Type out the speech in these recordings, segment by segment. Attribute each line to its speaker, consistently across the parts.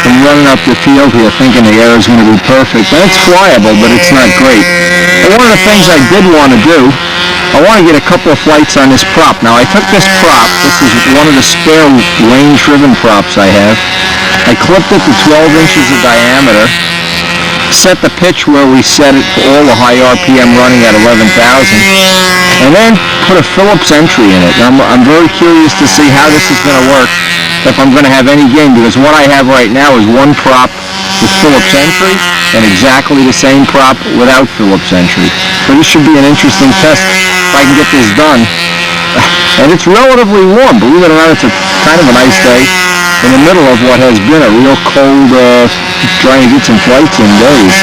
Speaker 1: I'm running up the field here thinking the air is going to be perfect, and it's flyable, but it's not great. And one of the things I did want to do, I want to get a couple of flights on this prop. Now I took this prop, this is one of the spare range-driven props I have. I clipped it to 12 inches of diameter, set the pitch where we set it for all the high RPM running at 11,000, and then put a Phillips entry in it. I'm very curious to see how this is going to work, if I'm going to have any gain, because what I have right now is one prop with Phillips entry and exactly the same prop without Phillips entry. So this should be an interesting test if I can get this done. And it's relatively warm. Believe it or not, it's kind of a nice day in the middle of what has been a real cold, trying to get some flights in days.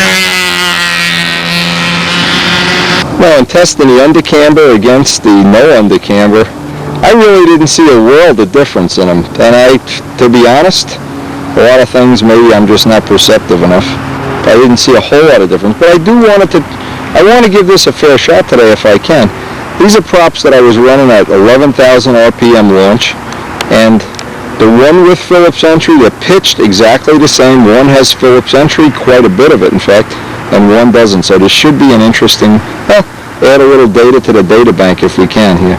Speaker 2: Well, in testing the undercamber against the no undercamber, I really didn't see a world of difference in them. And to be honest, a lot of things maybe I'm just not perceptive enough. I didn't see a whole lot of difference. But I want to give this a fair shot today if I can. These are props that I was running at 11,000 RPM launch, and the one with Phillips entry, they're pitched exactly the same. One has Phillips entry, quite a bit of it in fact, and one doesn't. So this should be an interesting, add a little data to the data bank if we can here.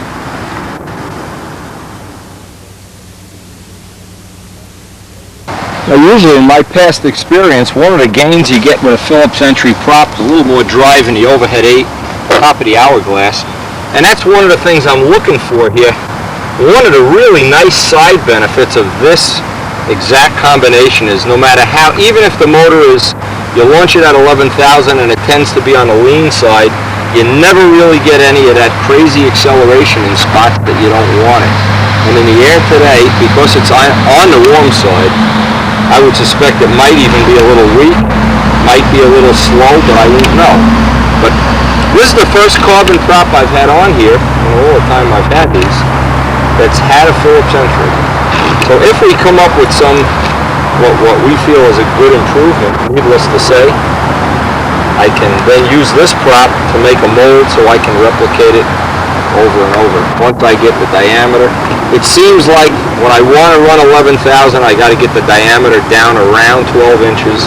Speaker 1: Now usually in my past experience, one of the gains you get with a Phillips entry prop is a little more drive in the overhead 8, top of the hourglass. And that's one of the things I'm looking for here. One of the really nice side benefits of this exact combination is no matter how, even if the motor is, you launch it at 11,000 and it tends to be on the lean side, you never really get any of that crazy acceleration in spots that you don't want it. And in the air today, because it's on the warm side, I would suspect it might even be a little weak, might be a little slow, but I won't know. But this is the first carbon prop I've had on here, in all the time I've had these, that's had a Phillips entry. So if we come up with some, what we feel is a good improvement, needless to say, I can then use this prop to make a mold so I can replicate it over and over. Once I get the diameter, it seems like when I want to run 11,000, I got to get the diameter down around 12 inches.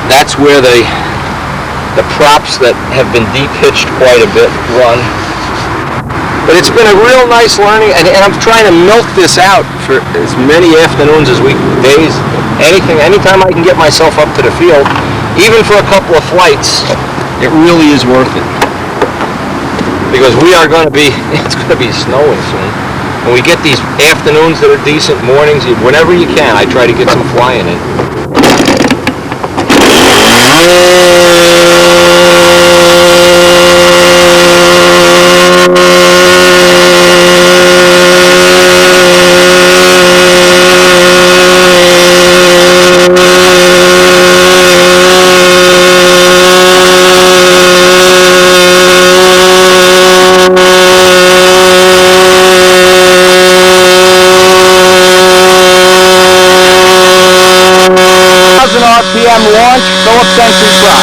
Speaker 1: That's where the props that have been de-pitched quite a bit run. But it's been a real nice learning, and I'm trying to milk this out for as many afternoons as days, anytime I can get myself up to the field, even for a couple of flights, it really is worth it. Because it's going to be snowing soon. And we get these afternoons that are decent, mornings, whenever you can, I try to get some flying in. RPM launch, Phillips entry prop.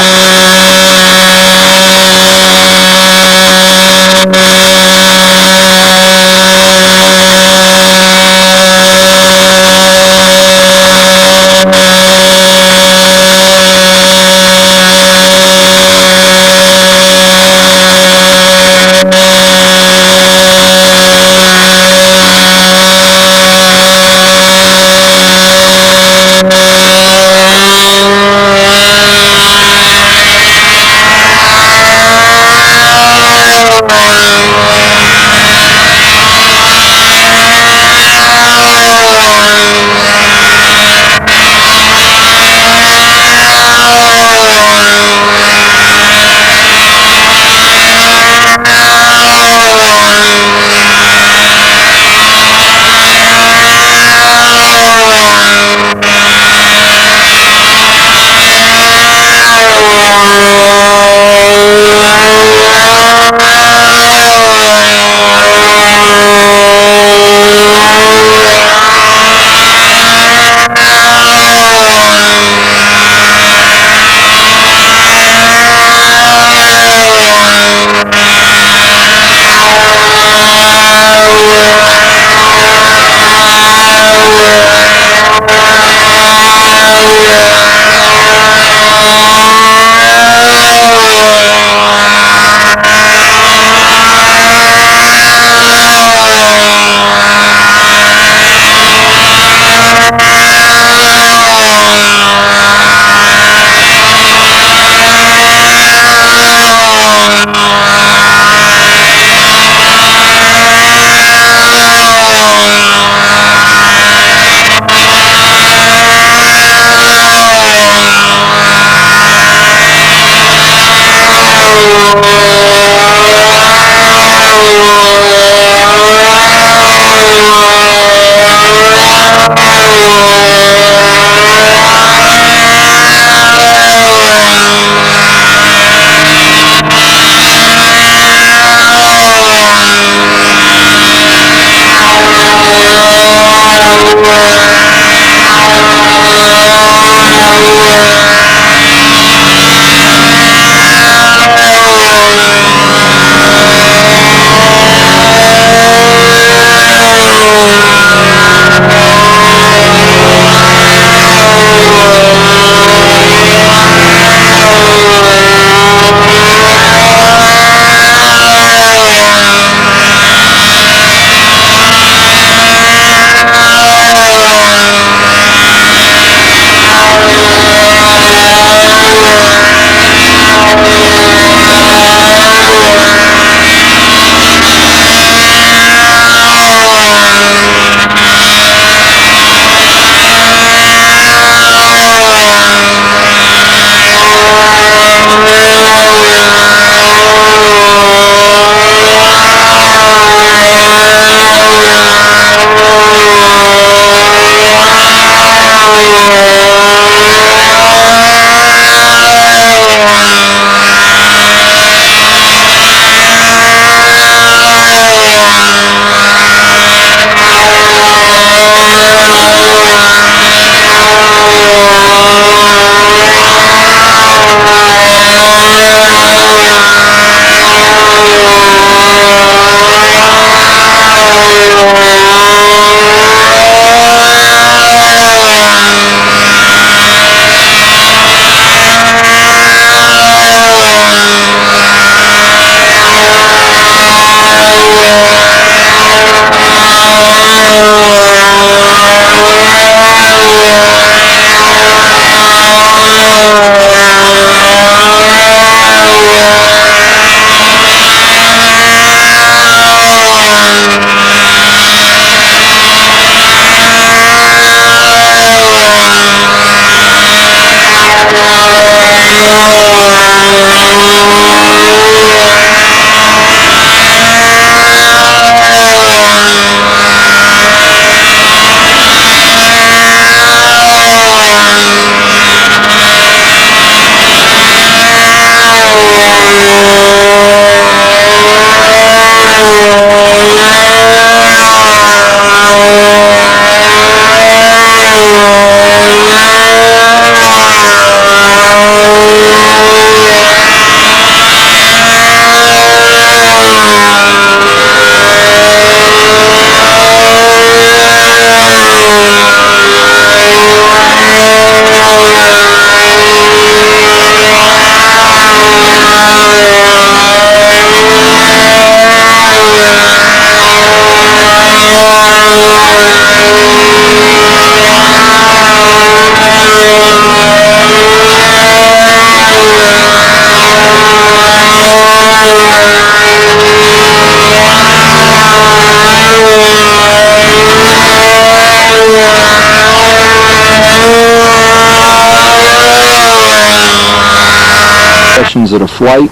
Speaker 2: flight.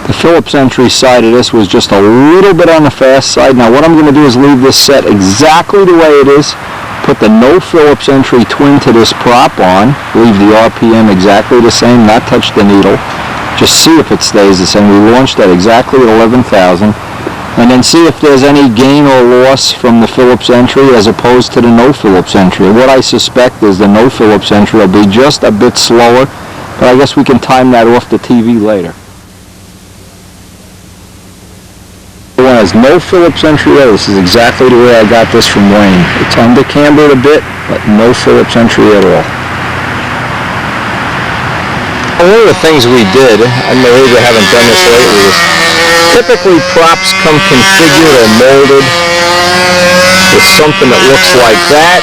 Speaker 2: The Phillips entry side of this was just a little bit on the fast side. Now what I'm going to do is leave this set exactly the way it is. Put the no Phillips entry twin to this prop on. Leave the RPM exactly the same, not touch the needle. Just see if it stays the same. We launched at exactly at 11,000. And then see if there's any gain or loss from the Phillips entry as opposed to the no Phillips entry. What I suspect is the no Phillips entry will be just a bit slower, but I guess we can time that off the TV later. The one has no Phillips entry there. This is exactly the way I got this from Wayne. It's under cambered a bit, but no Phillips entry at all. One of the things we did, I maybe haven't done this lately, is typically props come configured or molded with something that looks like that.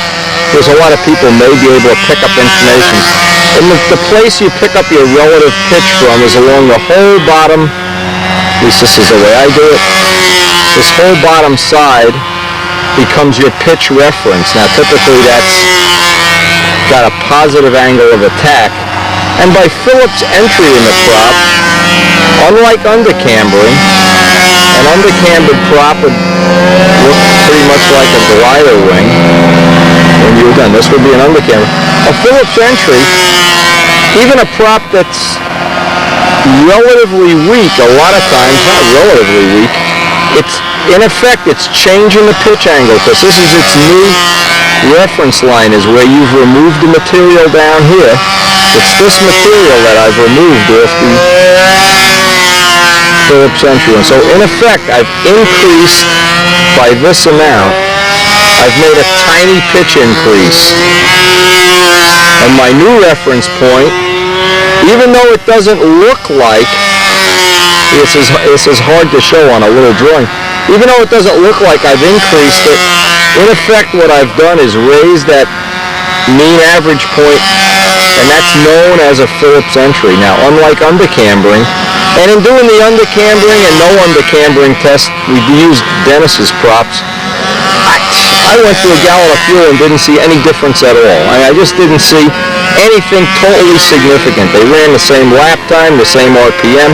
Speaker 2: There's a lot of people may be able to pick up information. And the place you pick up your relative pitch from is along the whole bottom, at least this is the way I do it, this whole bottom side becomes your pitch reference. Now typically that's got a positive angle of attack. And by Phillips entry in the prop, unlike undercambering, an undercambered prop would look pretty much like a glider wing when you're done. This would be an undercamber. A Phillips entry, even a prop that's relatively weak, a lot of times, not relatively weak, it's in effect it's changing the pitch angle because this is its new reference line, is where you've removed the material down here. It's this material that I've removed off the Phillips entry. And so in effect I've increased by this amount. I've made a tiny pitch increase. And my new reference point, even though it doesn't look like, this is hard to show on a little drawing, even though it doesn't look like I've increased it, in effect what I've done is raise that mean average point, and that's known as a Phillips entry. Now, unlike undercambering, and in doing the undercambering and no undercambering test, we used Dennis's props. I went through a gallon of fuel and didn't see any difference at all. I just didn't see anything totally significant. They ran the same lap time, the same RPM.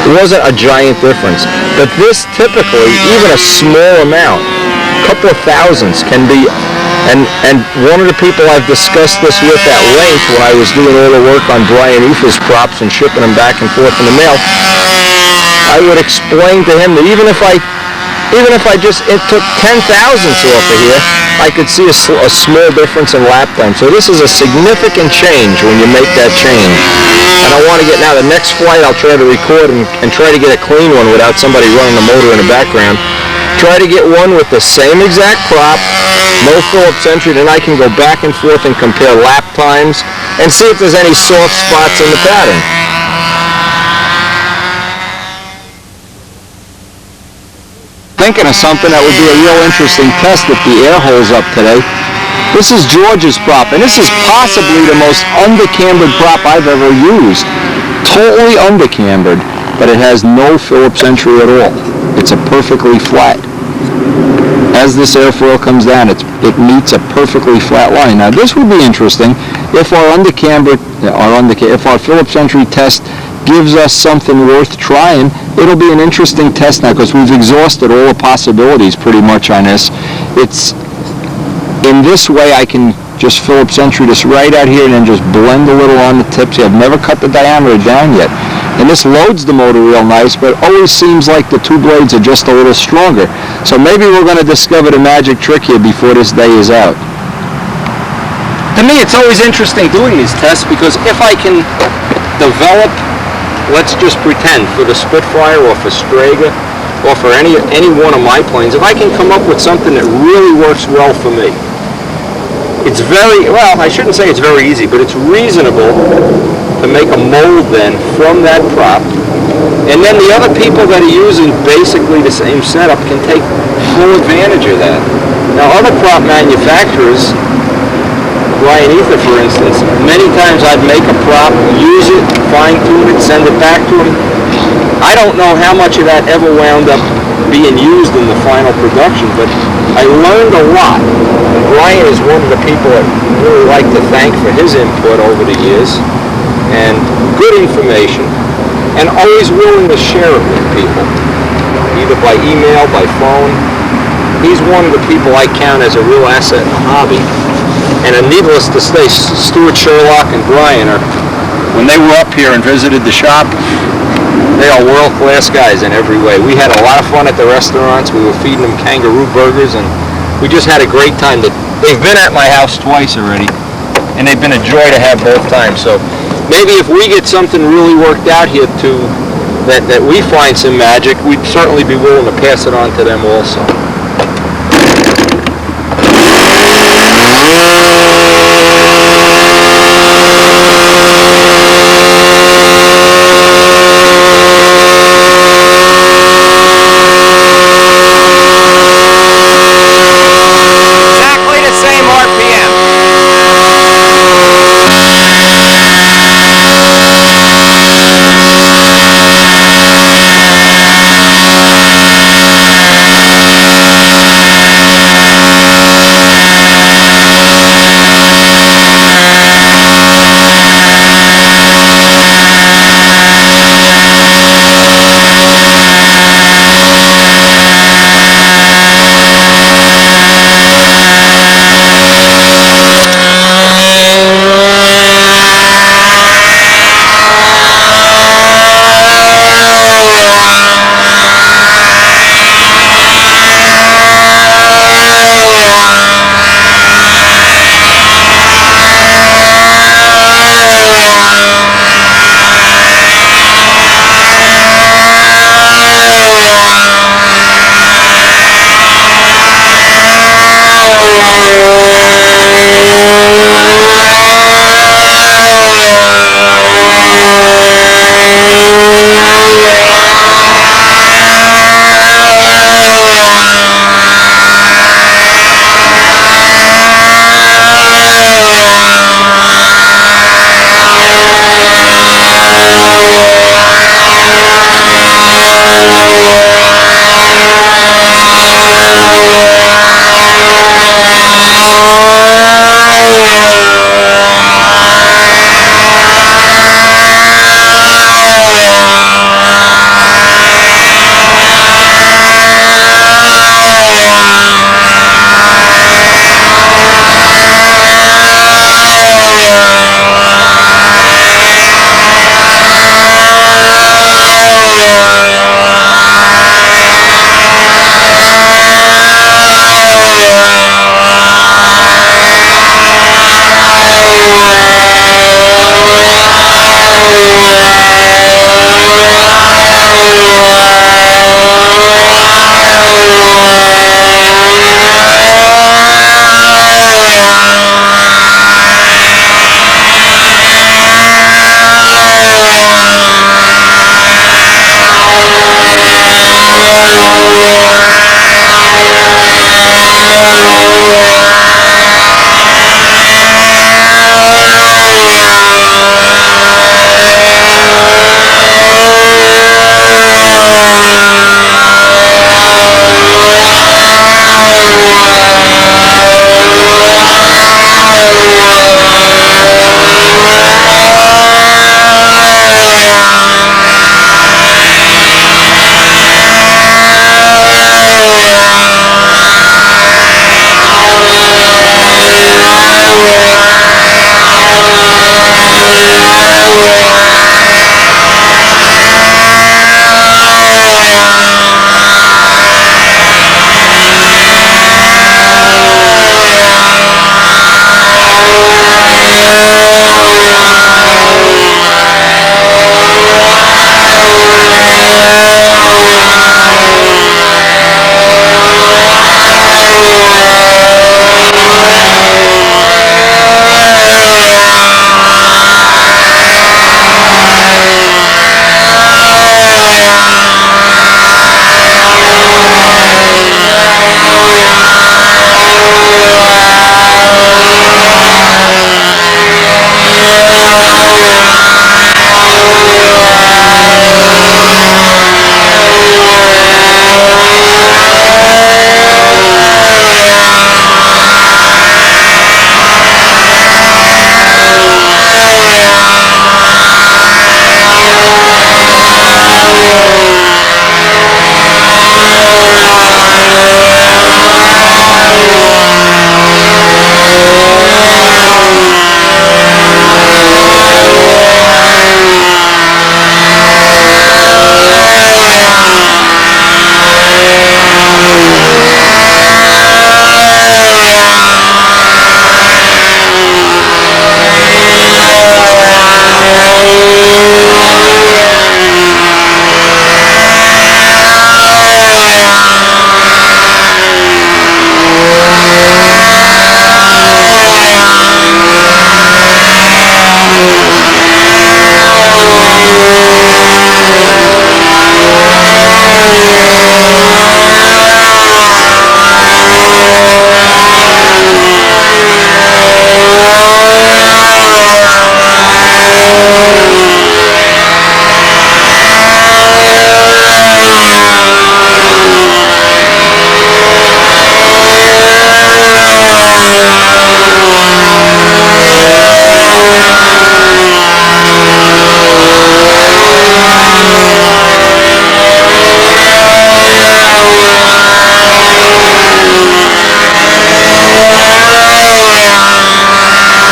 Speaker 2: It wasn't a giant difference. But this typically, even a small amount, a couple of thousandths can be, and one of the people I've discussed this with at length when I was doing all the work on Brian Ufa's props and shipping them back and forth in the mail, I would explain to him that even if I just took 10 thousandths off of here, I could see a small difference in lap time. So this is a significant change when you make that change. And I want to get, now the next flight I'll try to record and try to get a clean one without somebody running the motor in the background. Try to get one with the same exact prop, no Phillips entry, then I can go back and forth and compare lap times and see if there's any soft spots in the pattern. Thinking of something that would be a real interesting test if the air holds up today. This is George's prop, and this is possibly the most undercambered prop I've ever used. Totally undercambered, but it has no Phillips entry at all. It's a perfectly flat. As this airfoil comes down, it meets a perfectly flat line. Now this would be interesting if our if our Phillips entry test gives us something worth trying. It'll be an interesting test now because we've exhausted all the possibilities pretty much on this. It's in this way I can just Phillips entry this right out here and then just blend a little on the tips. I've never cut the diameter down yet. And this loads the motor real nice, but it always seems like the two blades are just a little stronger. So maybe we're going to discover the magic trick here before this day is out.
Speaker 1: To me, it's always interesting doing these tests because if I can develop, let's just pretend, for the Spitfire or for Strega or for any one of my planes, if I can come up with something that really works well for me, it's very, well, I shouldn't say it's very easy, but it's reasonable to make a mold then from that prop. And then the other people that are using basically the same setup can take full advantage of that. Now other prop manufacturers, Brian Ether for instance, many times I'd make a prop, use it, fine-tune it, send it back to him. I don't know how much of that ever wound up being used in the final production, but I learned a lot. And Brian is one of the people I really like to thank for his input over the years, and good information. and always willing to share it with people, either by email, by phone. He's one of the people I count as a real asset in the hobby. And needless to say, Stuart Sherlock and Brian when they were up here and visited the shop, they are world-class guys in every way. We had a lot of fun at the restaurants. We were feeding them kangaroo burgers, and we just had a great time. They've been at my house twice already, and they've been a joy to have both times. So maybe if we get something really worked out here too, that we find some magic, we'd certainly be willing to pass it on to them also.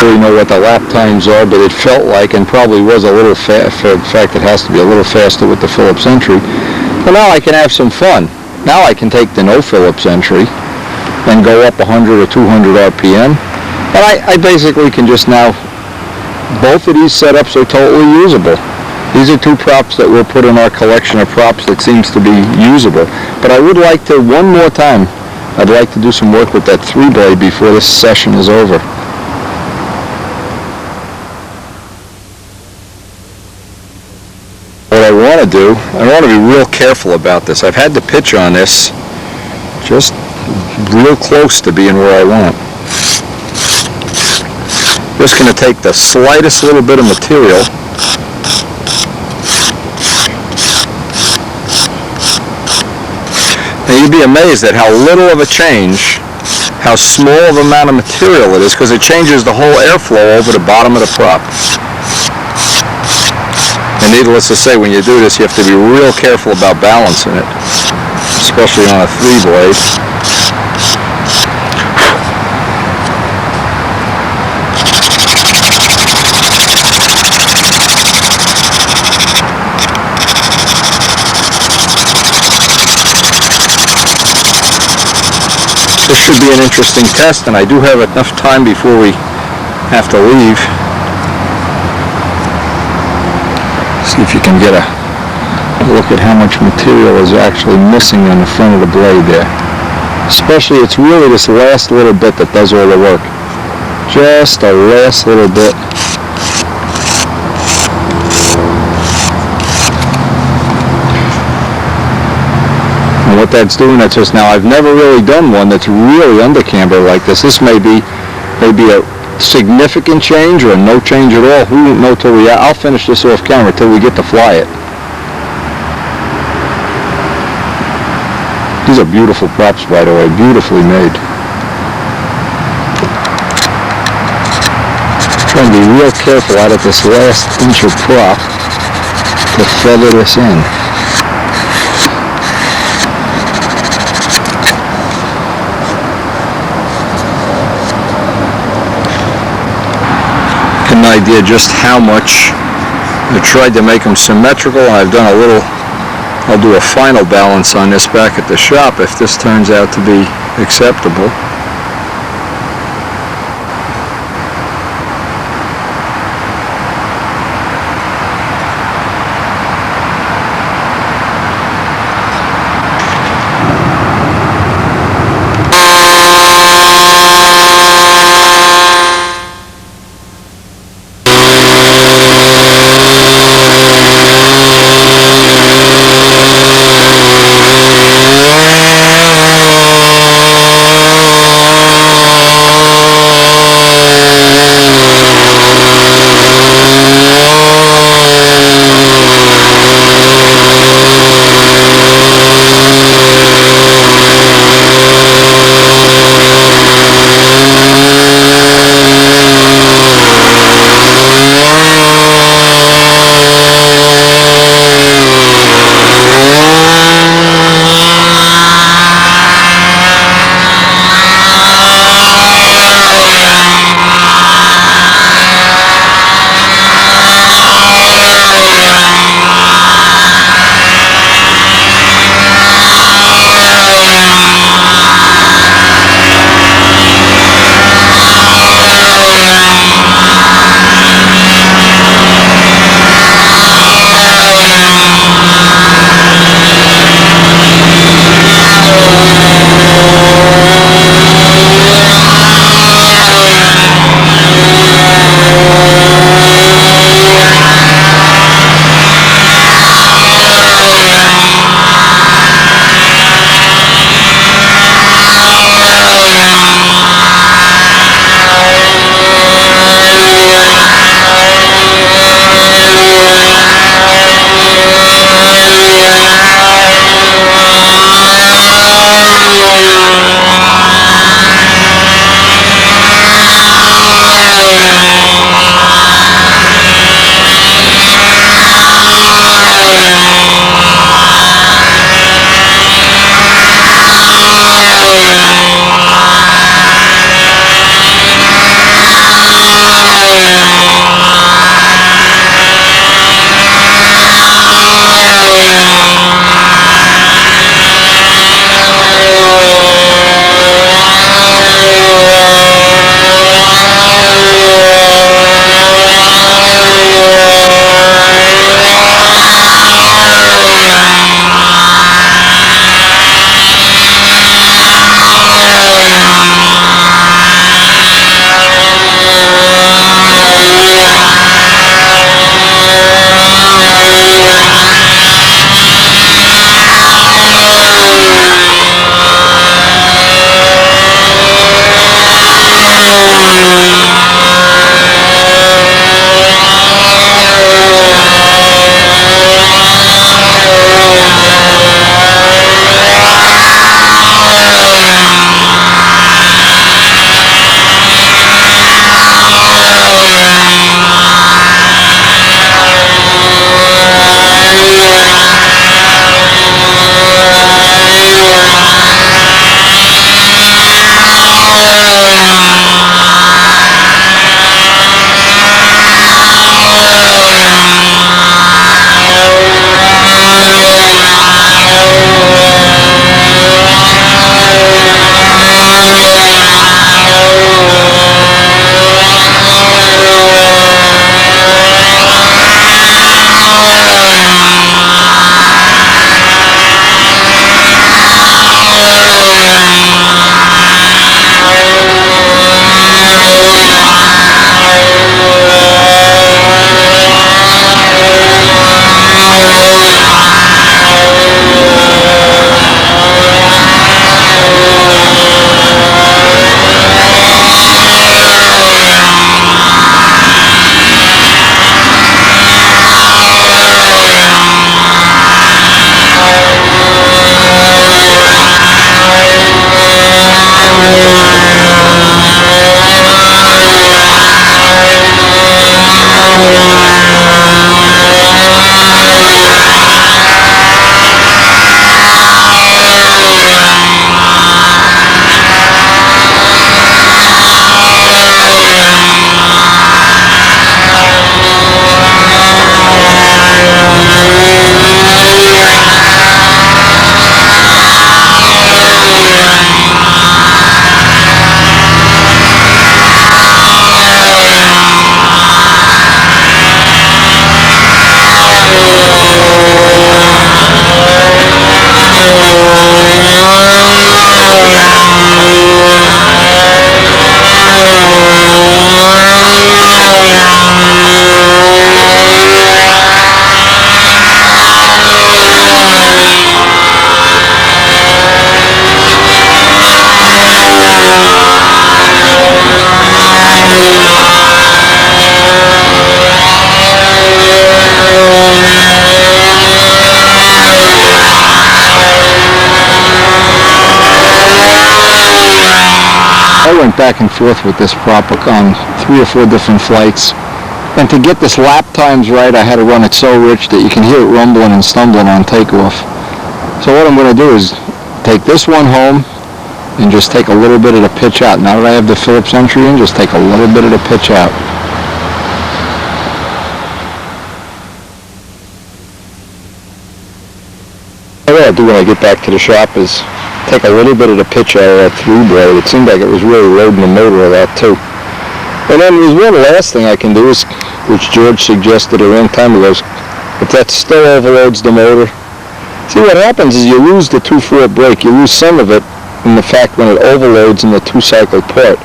Speaker 2: really know what the lap times are, but it felt like, and probably was a little fast. In fact, it has to be a little faster with the Phillips entry. But now I can have some fun. Now I can take the no Phillips entry and go up 100 or 200 RPM. And I basically can just now, both of these setups are totally usable. These are two props that we'll put in our collection of props that seems to be usable. But I would like to, one more time, I'd like to do some work with that 3-blade before this session is over. What I want to do, I want to be real careful about this. I've had the pitch on this just real close to being where I want. Just going to take the slightest little bit of material and you'd be amazed at how little of a change, how small of amount of material it is, because it changes the whole airflow over the bottom of the prop. And needless to say, when you do this, you have to be real careful about balancing it, especially on a 3-blade. This should be an interesting test, and I do have enough time before we have to leave. See if you can get a look at how much material is actually missing on the front of the blade there. Especially, it's really this last little bit that does all the work. Just the last little bit. And what that's doing, that's just, now I've never really done one that's really under camber like this. This may be a significant change or no change at all. We won't know till I'll finish this off camera till we get to fly it. These are beautiful props, by the way, beautifully made. Trying to be real careful out of this last inch of prop to feather this in. An idea just how much. I tried to make them symmetrical, and I've done a little, I'll do a final balance on this back at the shop if this turns out to be acceptable. I went back and forth with this prop on 3 or 4 different flights, and to get this lap times right, I had to run it so rich that you can hear it rumbling and stumbling on takeoff. So what I'm going to do is take this one home and just take a little bit of the pitch out. Now that I have the Phillips entry in, just take a little bit of the pitch out. What I'll do when I get back to the shop is take a little bit of the pitch out of that through blade. It seemed like it was really loading the motor of that too. And then there's one last thing I can do, is, which George suggested a long time ago, if that still overloads the motor. See, what happens is you lose the 2/4 brake. You lose some of it in the fact when it overloads in the 2-cycle part.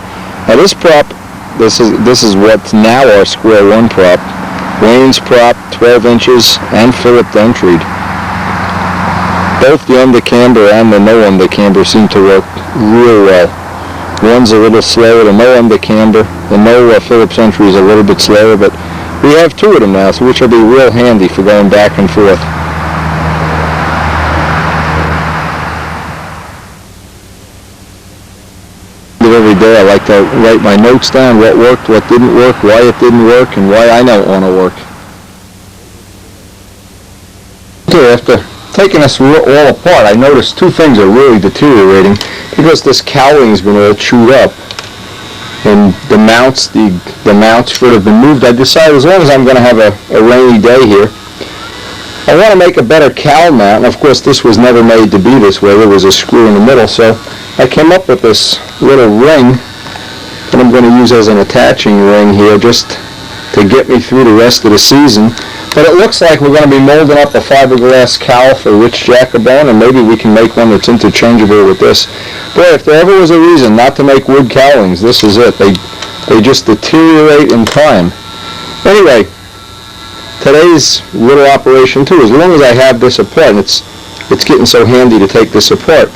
Speaker 2: Now this prop, this is what's now our square one prop. Wayne's prop, 12 inches, and Phillips entried. Both the undercamber and the no undercamber seem to work real well. One's a little slower, the no undercamber. The no Phillips entry is a little bit slower, but we have 2 of them now, so which will be real handy for going back and forth. Every day I like to write my notes down, what worked, what didn't work, why it didn't work, and why I don't want to work. Okay, after taking this all apart, I noticed 2 things are really deteriorating because this cowling's been all chewed up and the mounts should have been moved. I decided as long as I'm going to have a rainy day here, I want to make a better cowl mount, and of course this was never made to be this way. There was a screw in the middle, so I came up with this little ring that I'm going to use as an attaching ring here just to get me through the rest of the season. But it looks like we're going to be molding up a fiberglass cowl for Rich Jacobone, and maybe we can make one that's interchangeable with this. Boy, if there ever was a reason not to make wood cowlings, this is it. They just deteriorate in time. Anyway, today's little operation too, as long as I have this apart, and it's getting so handy to take this apart.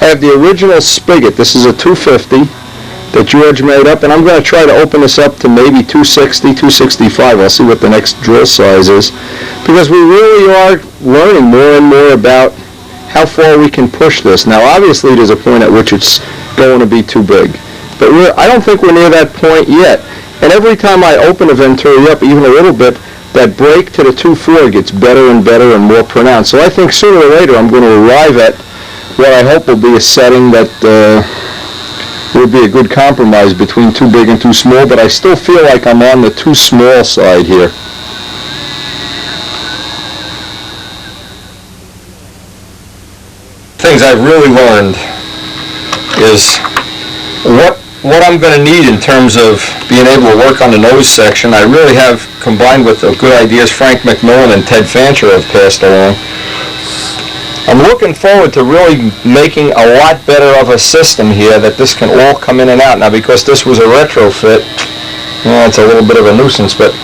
Speaker 2: I have the original spigot. This is a 250 that George made up, and I'm going to try to open this up to maybe 260, 265. I'll see what the next drill size is, because we really are learning more and more about how far we can push this. Now obviously there's a point at which it's going to be too big, but I don't think we're near that point yet. And every time I open a Venturi up even a little bit, that break to the 2/4 gets better and better and more pronounced. So I think sooner or later I'm going to arrive at what I hope will be a setting that will be a good compromise between too big and too small, but I still feel like I'm on the too small side here. Things I've really learned is what I'm going to need in terms of being able to work on the nose section. I really have, combined with the good ideas Frank McMillan and Ted Fancher have passed along, I'm looking forward to really making a lot better of a system here, that this can all come in and out. Now because this was a retrofit, it's a little bit of a nuisance, but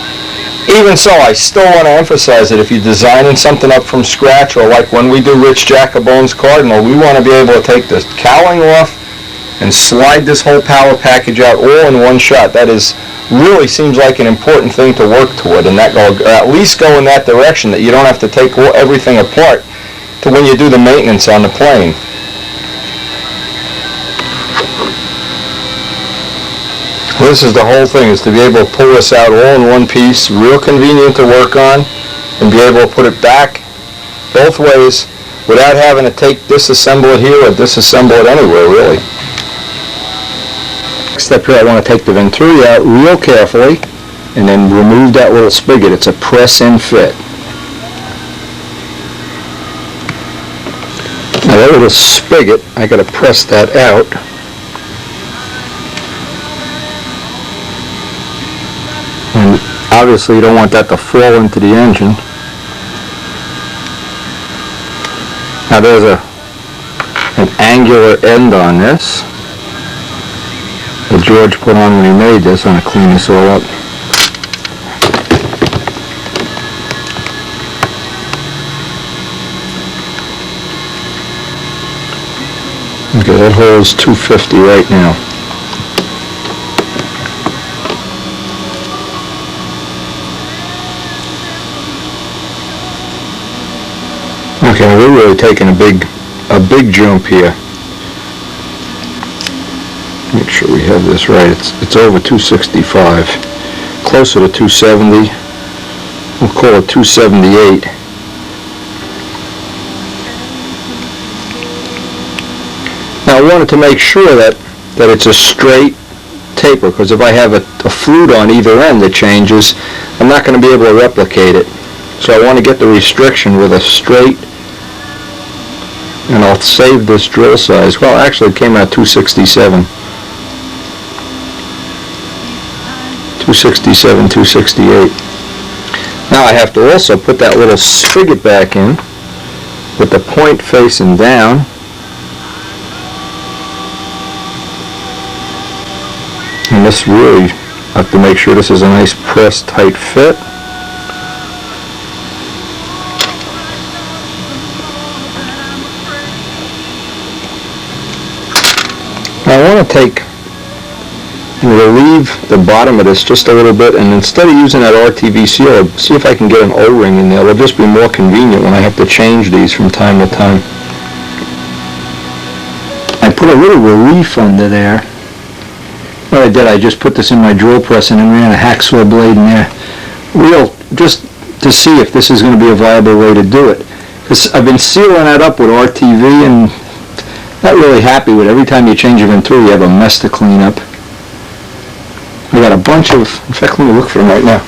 Speaker 2: even so, I still want to emphasize that if you're designing something up from scratch, or like when we do Rich Jacobone's Cardinal, we want to be able to take this cowling off and slide this whole power package out all in one shot. That is really seems like an important thing to work toward, and that will at least go in that direction, that you don't have to take everything apart to when you do the maintenance on the plane. This is the whole thing, is to be able to pull this out all in one piece, real convenient to work on, and be able to put it back both ways without having to disassemble it here or disassemble it anywhere, really. Next step here, I want to take the venturi out real carefully and then remove that little spigot. It's a press-in fit. Now that little spigot, I got to press that out. And obviously you don't want that to fall into the engine. Now there's an angular end on this that George put on when he made this. I'm going to clean this all up. Okay, that hole is 250 right now. Okay, we're really taking a big jump here. Make sure we have this right. It's over 265, closer to 270. We'll call it 278. Now I wanted to make sure that it's a straight taper, because if I have a flute on either end that changes, I'm not going to be able to replicate it. So I want to get the restriction with a straight, and I'll save this drill size. Well, actually it came out 267. 267, 268. Now I have to also put that little spigot back in with the point facing down. And this really, I have to make sure this is a nice pressed tight fit. Now I want to take and relieve the bottom of this just a little bit, and instead of using that RTV seal, see if I can get an O-ring in there. It'll just be more convenient when I have to change these from time to time. I put a little relief under there. What I did, I just put this in my drill press and then ran a hacksaw blade in there, just to see if this is going to be a viable way to do it. Because I've been sealing that up with RTV and not really happy with it. Every time you change your venturi, you have a mess to clean up. We got a bunch of, in fact, let me look for them right now.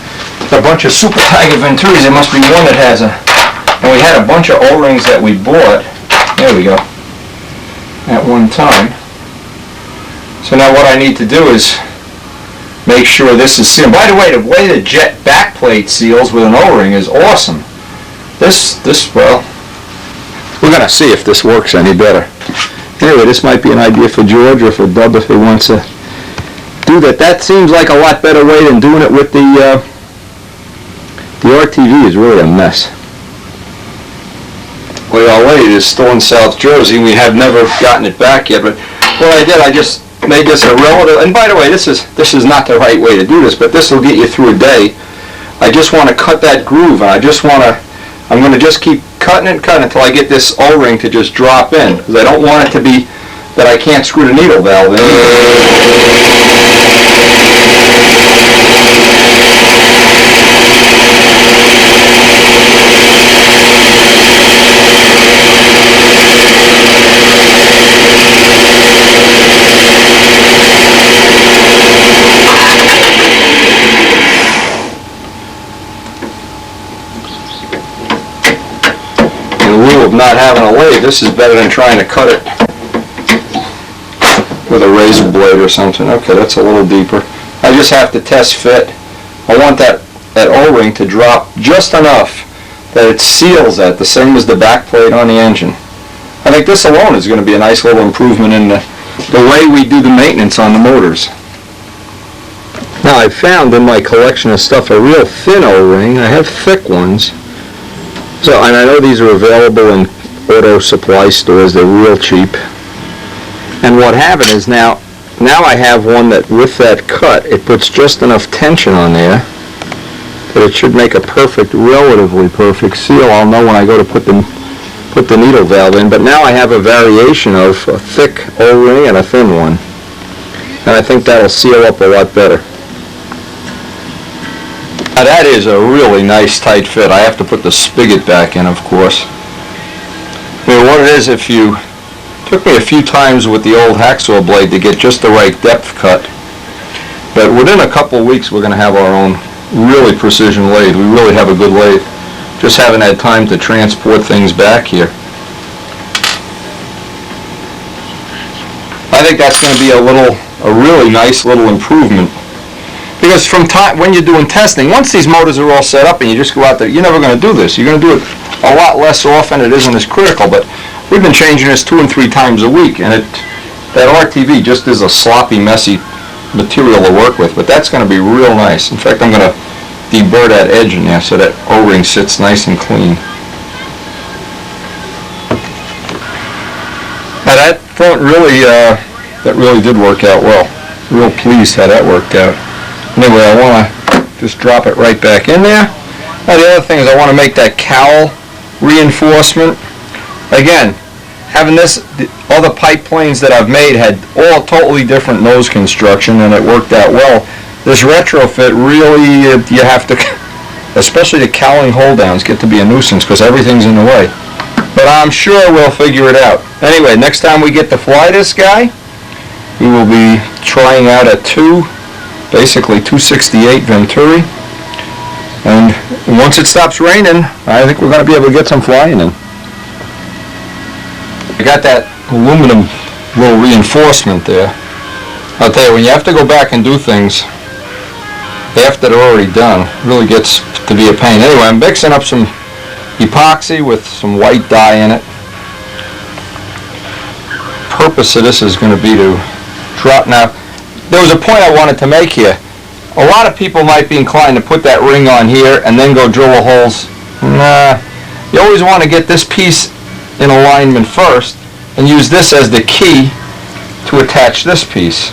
Speaker 2: A bunch of Super Tiger venturis. There must be one that has and we had a bunch of O-rings that we bought. There we go. At one time. So now what I need to do is make sure this is sealed. By the way the jet backplate seals with an O-ring is awesome. Well, we're going to see if this works any better. Anyway, this might be an idea for George or for Bub if he wants to do that. That seems like a lot better way than doing it with the RTV is really a mess. Well, our lady is still in South Jersey. We have never gotten it back yet, but what I did, I just made this a relative, and by the way, this is not the right way to do this, but this will get you through a day. I just want to cut that groove, and I'm going to just keep cutting it until I get this O-ring to just drop in, because I don't want it to be that I can't screw the needle valve in. Of not having a lathe, this is better than trying to cut it with a razor blade or something. Okay, that's a little deeper. I just have to test fit. I want that O-ring to drop just enough that it seals that, the same as the back plate on the engine. I think this alone is going to be a nice little improvement in the way we do the maintenance on the motors. Now I found in my collection of stuff a real thin O-ring. I have thick ones. So, and I know these are available in auto supply stores. They're real cheap. And what happened is now I have one that with that cut, it puts just enough tension on there that it should make a perfect, relatively perfect seal. I'll know when I go to put the needle valve in. But now I have a variation of a thick O-ring and a thin one. and I think that'll seal up a lot better. Now that is a really nice tight fit. I have to put the spigot back in, of course. I mean, what it is, if you took me a few times with the old hacksaw blade to get just the right depth cut, but within a couple of weeks we're going to have our own really precision lathe. We really have a good lathe. Just haven't had time to transport things back here. I think that's going to be a really nice little improvement. Because from time when you're doing testing, once these motors are all set up and you just go out there, you're never going to do this. You're going to do it a lot less often. It isn't as critical, but we've been changing this 2 and 3 times a week, and that RTV just is a sloppy, messy material to work with. But that's going to be real nice. In fact, I'm going to deburr that edge in there so that O-ring sits nice and clean. Now that front really, that really did work out well. Real pleased how that worked out. Anyway, I want to just drop it right back in there. Now the other thing is I want to make that cowl reinforcement. Again, having this, all the pipe planes that I've made had all totally different nose construction, and it worked out well. This retrofit really, you have to, especially the cowling hold downs, get to be a nuisance because everything's in the way. But I'm sure we'll figure it out. Anyway, next time we get to fly this guy, we will be trying out a basically 268 Venturi, and once it stops raining, I think we're going to be able to get some flying in. I got that aluminum little reinforcement there. I'll tell you, when you have to go back and do things after they're already done, it really gets to be a pain. Anyway, I'm mixing up some epoxy with some white dye in it. The purpose of this is going to be to drop. Now, there was a point I wanted to make here. A lot of people might be inclined to put that ring on here and then go drill the holes. Nah, you always want to get this piece in alignment first and use this as the key to attach this piece.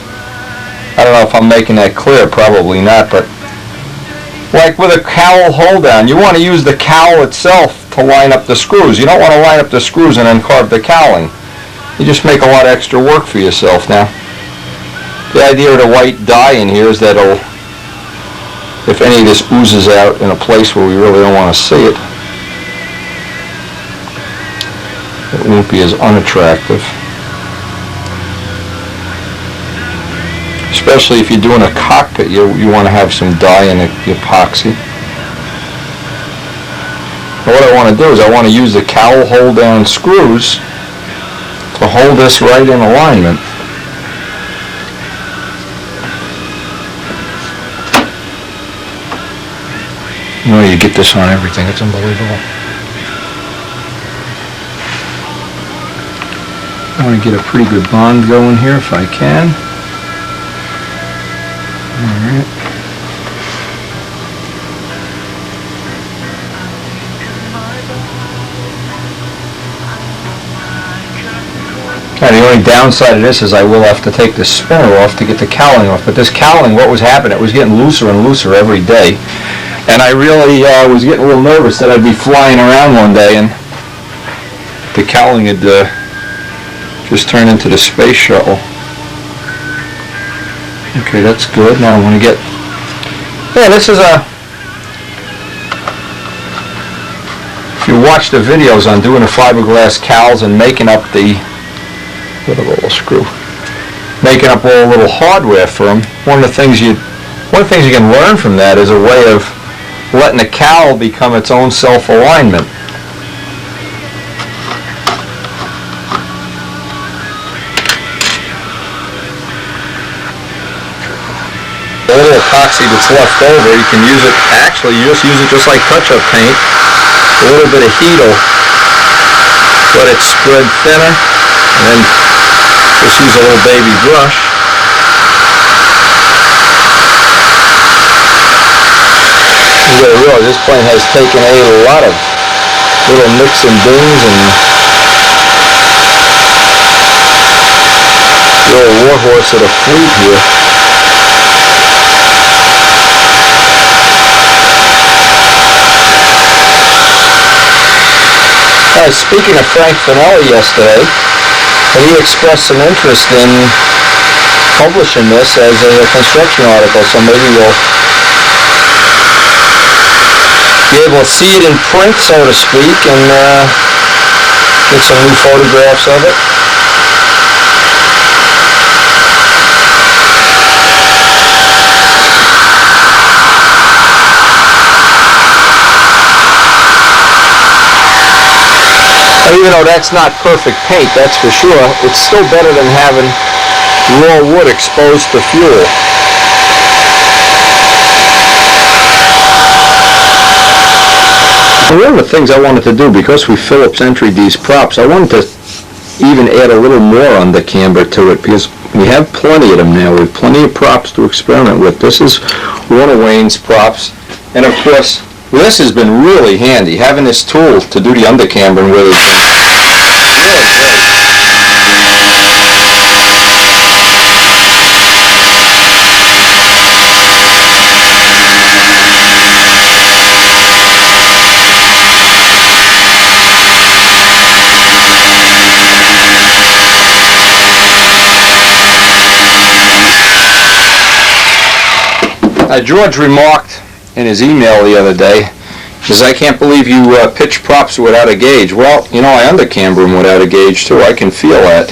Speaker 2: I don't know if I'm making that clear, probably not, but like with a cowl hold down, you want to use the cowl itself to line up the screws. You don't want to line up the screws and then carve the cowling. You just make a lot of extra work for yourself. Now, the idea of the white dye in here is that it'll, if any of this oozes out in a place where we really don't want to see it, it won't be as unattractive. Especially if you're doing a cockpit, you want to have some dye in the epoxy. And what I want to do is I want to use the cowl hold down screws to hold this right in alignment. You know, you get this on everything, it's unbelievable. I want to get a pretty good bond going here if I can. Alright. Now the only downside of this is I will have to take the spinner off to get the cowling off. But this cowling, what was happening, it was getting looser and looser every day. And I really was getting a little nervous that I'd be flying around one day and the cowling had just turned into the space shuttle. Okay, that's good. Now I want to get... Yeah, this is a... If you watch the videos on doing the fiberglass cowls and making up the... With a little screw. Making up all the little hardware for them, one of the things you can learn from that is a way of letting the cowl become its own self-alignment. The little epoxy that's left over, you can use it, actually you just use it just like touch-up paint. A little bit of heat will let it spread thinner, and then just use a little baby brush. You gotta realize this plane has taken a lot of little nicks and dings and the old warhorse of the fleet here. I was speaking to Frank Finelli yesterday, and he expressed some interest in publishing this as a construction article, so maybe we'll be able to see it in print, so to speak, and get some new photographs of it. Even though that's not perfect paint, that's for sure, it's still better than having raw wood exposed to fuel. One of the things I wanted to do, because we Phillips entry'd these props, I wanted to even add a little more on the camber to it, because we have plenty of them now. We have plenty of props to experiment with. This is one of Wayne's props, and of course, this has been really handy, having this tool to do the undercambering really great. George remarked in his email the other day, he says, I can't believe you pitch props without a gauge. Well, you know, I undercamber them without a gauge too. I can feel that.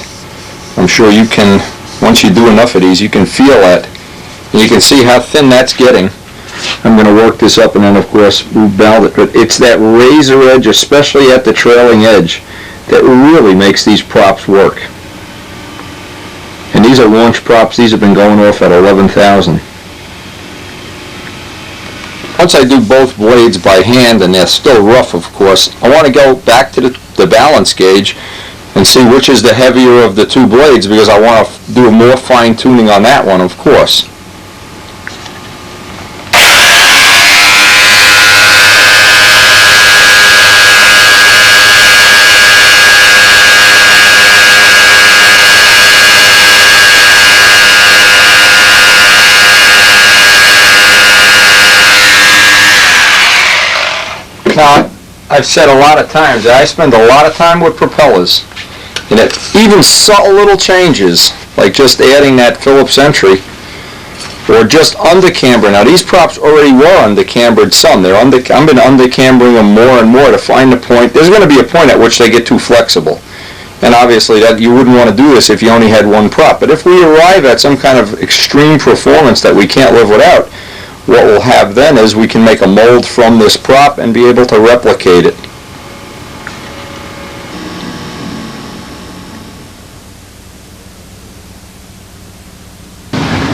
Speaker 2: I'm sure you can, once you do enough of these, you can feel that. And you can see how thin that's getting. I'm going to work this up and then, of course, move it. But it's that razor edge, especially at the trailing edge, that really makes these props work. And these are launch props. These have been going off at 11,000. Once I do both blades by hand, and they're still rough, of course, I want to go back to the balance gauge and see which is the heavier of the two blades, because I want to do more fine tuning on that one, of course. Now, I've said a lot of times that I spend a lot of time with propellers, and it, even subtle little changes, like just adding that Phillips entry, or just undercambering. Now, these props already were undercambered some. I've been undercambering them more and more to find the point. There's going to be a point at which they get too flexible. And obviously, that you wouldn't want to do this if you only had one prop. But if we arrive at some kind of extreme performance that we can't live without, what we'll have then is we can make a mold from this prop and be able to replicate it.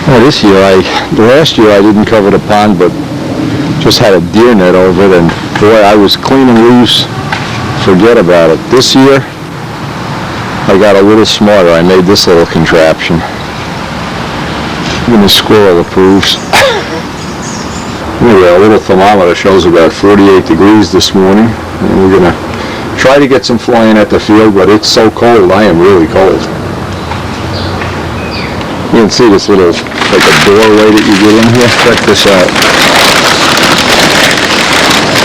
Speaker 2: Well, this year, last year I didn't cover the pond, but just had a deer net over it, and boy, I was cleaning leaves, forget about it. This year, I got a little smarter. I made this little contraption. Even the squirrel approves. Anyway, a little thermometer shows about 48 degrees this morning, and we're going to try to get some flying at the field, but it's so cold. I am really cold. You can see this little, like a doorway that you get in here. Check this out.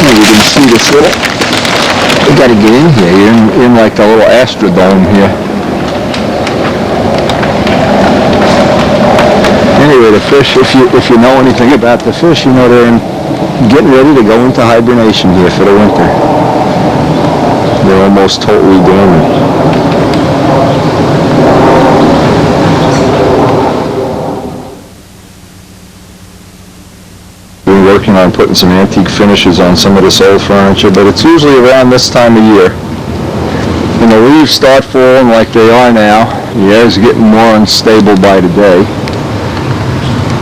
Speaker 2: And you can see this little, you got to get in here. You're in like the little astrodome here. Anyway, the fish, if you know anything about the fish, you know they're getting ready to go into hibernation here for the winter. They're almost totally dormant. Been working on putting some antique finishes on some of this old furniture, but it's usually around this time of year. When the leaves start falling like they are now, the air's getting more unstable by the day.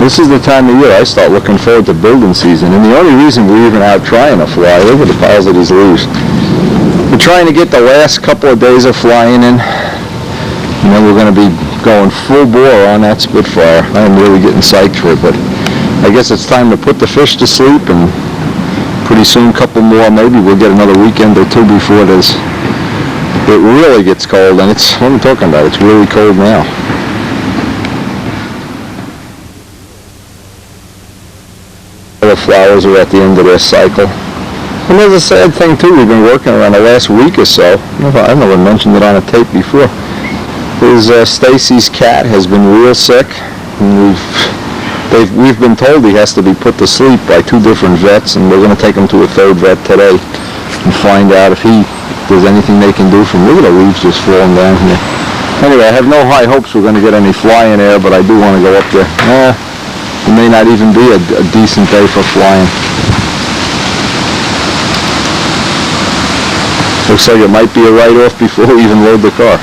Speaker 2: This is the time of year I start looking forward to building season, and the only reason we're even out trying to fly, look at the piles of these leaves. We're trying to get the last couple of days of flying in, and then we're going to be going full bore on that Spitfire. I am really getting psyched for it, but I guess it's time to put the fish to sleep, and pretty soon, a couple more, maybe we'll get another weekend or two before it really gets cold, and it's, what I'm talking about, it's really cold now. The flowers are at the end of their cycle. And there's a sad thing too we've been working around the last week or so. I've never mentioned it on a tape before. Stacy's cat has been real sick. and we've been told he has to be put to sleep by 2 different vets, and we're going to take him to a 3rd vet today and find out if there's anything they can do from. Look at the leaves just falling down here. Anyway, I have no high hopes we're going to get any flying air, but I do want to go up there. It may not even be a decent day for flying. Looks like it might be a write-off before we even load the car.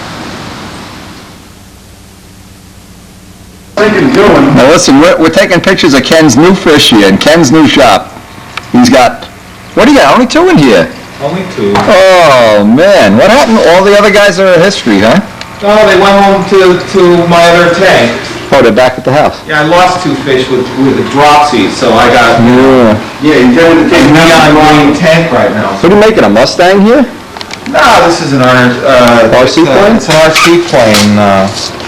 Speaker 2: Now listen, we're taking pictures of Ken's new fish here in Ken's new shop. He's got, what do you got, only 2 in here?
Speaker 1: Only 2.
Speaker 2: Oh man, what happened? All the other guys are a history, huh?
Speaker 1: Oh, they went home to my other tank.
Speaker 2: Oh, they're back at the house.
Speaker 1: Yeah, I lost 2 fish with the dropsy, so I got
Speaker 2: Yeah,
Speaker 1: you get with the neon green tank right now.
Speaker 2: What are you making, a Mustang here?
Speaker 1: No, this is an
Speaker 2: RC plane?
Speaker 1: It's an RC plane.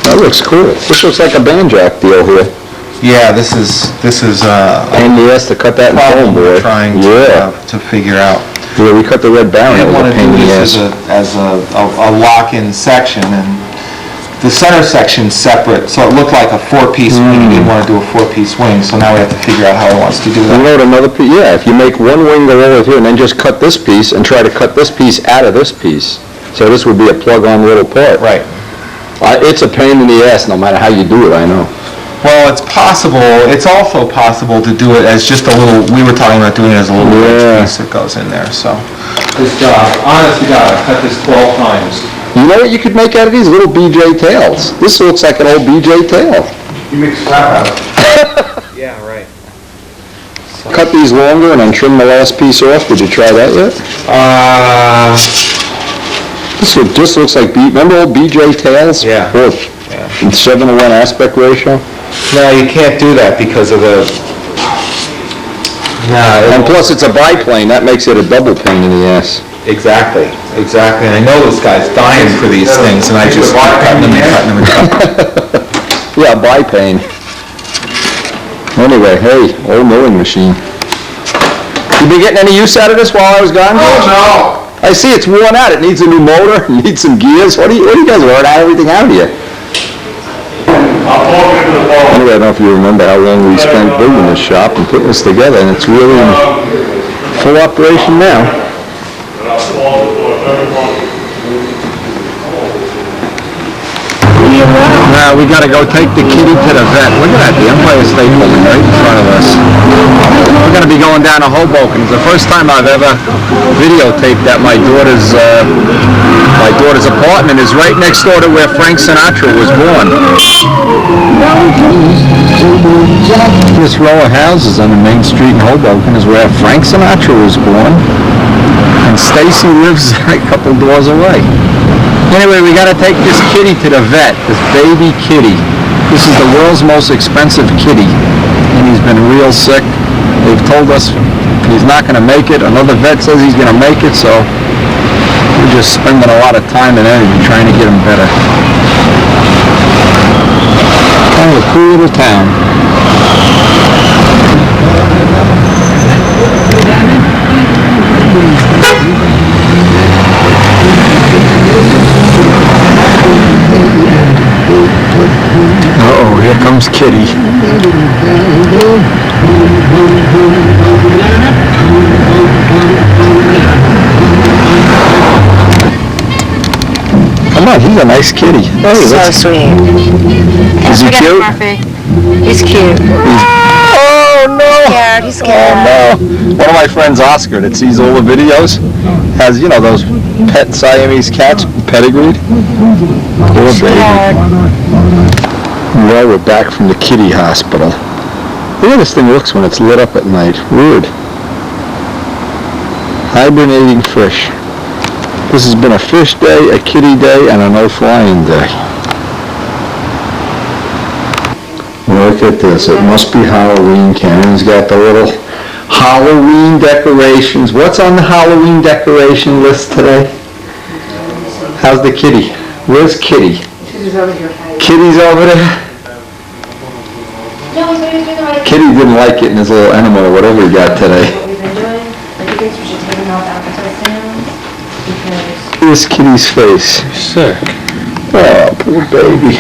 Speaker 2: That looks cool. This looks like a Banjack deal here.
Speaker 1: Yeah, this is
Speaker 2: And he has to cut that in foam, boy.
Speaker 1: Trying to figure out.
Speaker 2: Yeah, we cut the Red Baron.
Speaker 1: I didn't want to do this as a lock-in section, and the center section's separate, so it looked like a 4-piece wing. He didn't want to do a 4-piece wing, so now we have to figure out how he wants to do that.
Speaker 2: You know what, another piece? Yeah, if you make one wing go over here and then just cut this piece and try to cut this piece out of this piece, so this would be a plug-on little part.
Speaker 1: Right.
Speaker 2: It's a pain in the ass no matter how you do it, I know.
Speaker 1: Well, it's possible. It's also possible to do it as just a little. We were talking about doing it as a little wedge piece that goes in there. So, this job, honest to God, I cut this 12 times.
Speaker 2: You know what you could make out of these little BJ tails? This looks like an old BJ tail.
Speaker 1: You make scrap out of it. Yeah, right. So.
Speaker 2: Cut these longer and then trim the last piece off. Did you try that yet? This just looks like remember old BJ tails?
Speaker 1: Yeah.
Speaker 2: In 7:1 aspect ratio.
Speaker 1: No, you can't do that because of the. No.
Speaker 2: And plus, it's a biplane. That makes it a double pain in the ass.
Speaker 1: Exactly. And I know this guy's dying for these things, and I just keep cutting them and cutting them and cutting them.
Speaker 2: Yeah, biplane. Anyway, hey, old milling machine. You been getting any use out of this while I was gone?
Speaker 1: Oh no.
Speaker 2: I see it's worn out. It needs a new motor. It needs some gears. What do you guys wearing out everything out here? Anyway, I don't know if you remember how long we spent building this shop and putting this together, and it's really in full operation now. Now we got to go take the kitty to the vet. Look at that, the Empire State Building right in front of us. We're going to be going down to Hoboken. It's the first time I've ever videotaped that. My daughter's apartment is right next door to where Frank Sinatra was born. This row of houses on the main street in Hoboken is where Frank Sinatra was born, and Stacy lives a couple doors away. Anyway, we got to take this kitty to the vet, this baby kitty. This is the world's most expensive kitty, and he's been real sick. They've told us he's not going to make it. Another vet says he's going to make it, so we're just spending a lot of time and energy trying to get him better. Kind of a cool little town. Uh-oh, here comes Kitty. Come on, he's a nice kitty.
Speaker 3: Hey, so sweet.
Speaker 2: Is he cute?
Speaker 3: He's cute.
Speaker 2: Oh no!
Speaker 3: He's scared.
Speaker 2: Oh no! One of my friends, Oscar, that sees all the videos, has, you know, those pet Siamese cats, pedigreed. Poor baby. Well, we're back from the kitty hospital. Look how this thing looks when it's lit up at night. Weird. Hibernating fish. This has been a fish day, a kitty day, and a no-flying day. Look at this. It must be Halloween. Karen's got the little Halloween decorations. What's on the Halloween decoration list today? How's the kitty? Where's Kitty?
Speaker 3: She's over here.
Speaker 2: Kitty's over there? Kitty didn't like it in his little animal or whatever he got today.
Speaker 3: What we've been doing, I think we should take him off appetite sounds because
Speaker 2: Here's Kitty's face.
Speaker 1: Sick.
Speaker 2: Oh, poor baby.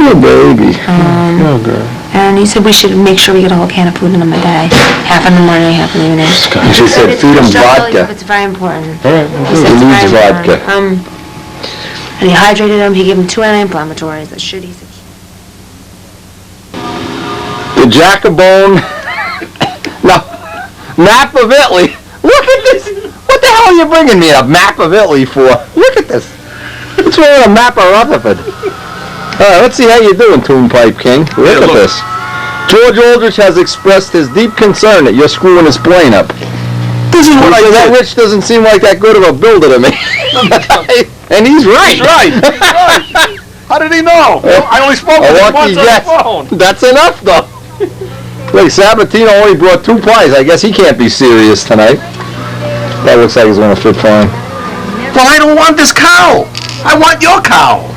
Speaker 2: Oh, baby. Oh, girl.
Speaker 3: And he said we should make sure we get a whole can of food in him a day. Half in the morning, half in the evening.
Speaker 2: She said feed him vodka.
Speaker 3: It's very important.
Speaker 2: All right,
Speaker 3: He said
Speaker 2: he
Speaker 3: it's
Speaker 2: needs
Speaker 3: very
Speaker 2: vodka.
Speaker 3: important. And he hydrated him, he gave him 2 anti-inflammatories. That should, he said.
Speaker 2: The Jacobone. No, map of Italy. Look at this. What the hell are you bringing me a map of Italy for? Look at this. What's wrong with a map of Rutherford? All right, let's see how you're doing, Toon Pipe King. Look at this. George Aldrich has expressed his deep concern that you're screwing his plane up. This is what I said. That Rich doesn't seem like that good of a builder to me. And he's right.
Speaker 4: He's right. How did he know? I only spoke with him once on the phone.
Speaker 2: That's enough, though. Look, Sabatino only brought 2 pies. I guess he can't be serious tonight. That looks like it's going to fit fine.
Speaker 4: Well, I don't want this cowl. I want your cowl.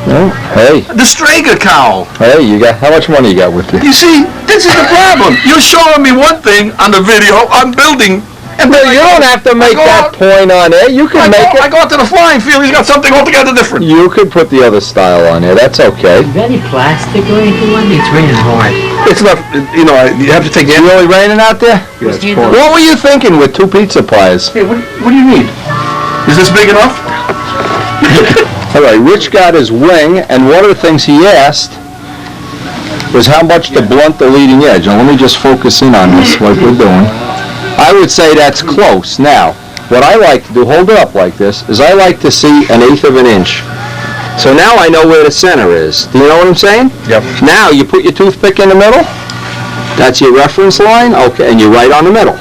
Speaker 2: Oh, hey.
Speaker 4: The Strager cowl.
Speaker 2: Hey, how much money you got with you?
Speaker 4: You see, this is the problem. You're showing me one thing on the video on building, and then
Speaker 2: You don't have to make that point on there. You can make
Speaker 4: I
Speaker 2: it.
Speaker 4: go out to the flying field, he's got something altogether different.
Speaker 2: You could put the other style on there. That's okay.
Speaker 5: Is there any plastic or anything on it? It's raining hard.
Speaker 4: It's not, you know, you have to take
Speaker 2: It's really raining out there?
Speaker 4: Yeah, it's
Speaker 5: pouring.
Speaker 2: What were you thinking with 2 pizza pies?
Speaker 4: Hey, what do you need? Is this big enough?
Speaker 2: All right, Rich got his wing, and one of the things he asked was how much to blunt the leading edge. Now, let me just focus in on this, like we're doing. I would say that's close. Now, what I like to do, hold it up like this, is I like to see 1/8 of an inch. So now I know where the center is. Do you know what I'm saying?
Speaker 4: Yep.
Speaker 2: Now, you put your toothpick in the middle. That's your reference line. Okay, and you're right on the middle.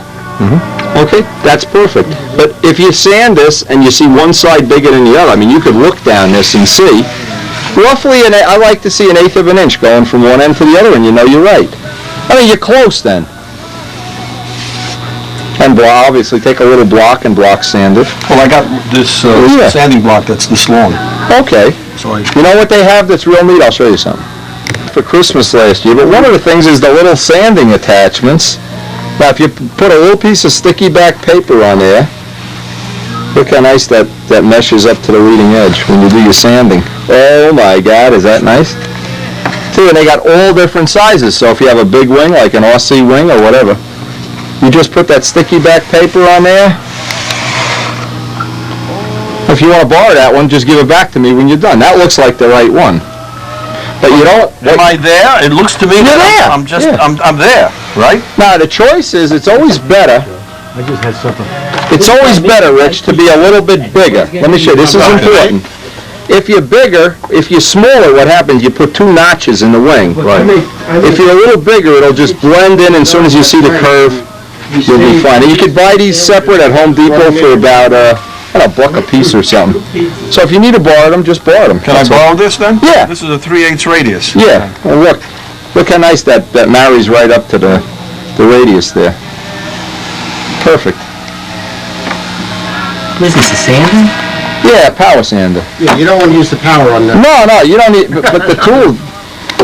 Speaker 2: Okay, that's perfect. But if you sand this and you see one side bigger than the other, I mean, you could look down this and see, roughly, I like to see 1/8 of an inch going from one end to the other, and you know you're right. I mean, you're close then. And obviously, take a little block and block sand it.
Speaker 4: Well, I got this
Speaker 2: Yeah.
Speaker 4: sanding block that's this long.
Speaker 2: Okay.
Speaker 4: So I
Speaker 2: You know what they have that's real neat? I'll show you something. For Christmas last year, but one of the things is the little sanding attachments. Now, if you put a little piece of sticky back paper on there, look how nice that meshes up to the leading edge when you do your sanding. Oh my God, is that nice? See, and they got all different sizes, so if you have a big wing, like an RC wing or whatever, you just put that sticky back paper on there. If you want to borrow that one, just give it back to me when you're done. That looks like the right one. But you don't...
Speaker 4: Am I there? It looks to me
Speaker 2: You're
Speaker 4: that
Speaker 2: there.
Speaker 4: I'm just,
Speaker 2: Yeah.
Speaker 4: I'm there, right?
Speaker 2: Now, the choice is, it's always better,
Speaker 5: I just had supper.
Speaker 2: it's always better, Rich, to be a little bit bigger. Let me show you, this is important. If you're bigger, if you're smaller, what happens, you put 2 notches in the wing. If you're a little bigger, it'll just blend in, and as soon as you see the curve, you'll be fine. And you could buy these separate at Home Depot for about, $1 a piece or something. So if you need to borrow them, just borrow them.
Speaker 4: Can I borrow this then?
Speaker 2: Yeah.
Speaker 4: This is a 3/8 radius.
Speaker 2: Yeah, well, look how nice that marries right up to the radius there. Perfect.
Speaker 5: What is this, a sander?
Speaker 2: Yeah, power sander.
Speaker 6: Yeah, you don't want to use the power on that.
Speaker 2: No, you don't need, but the tool,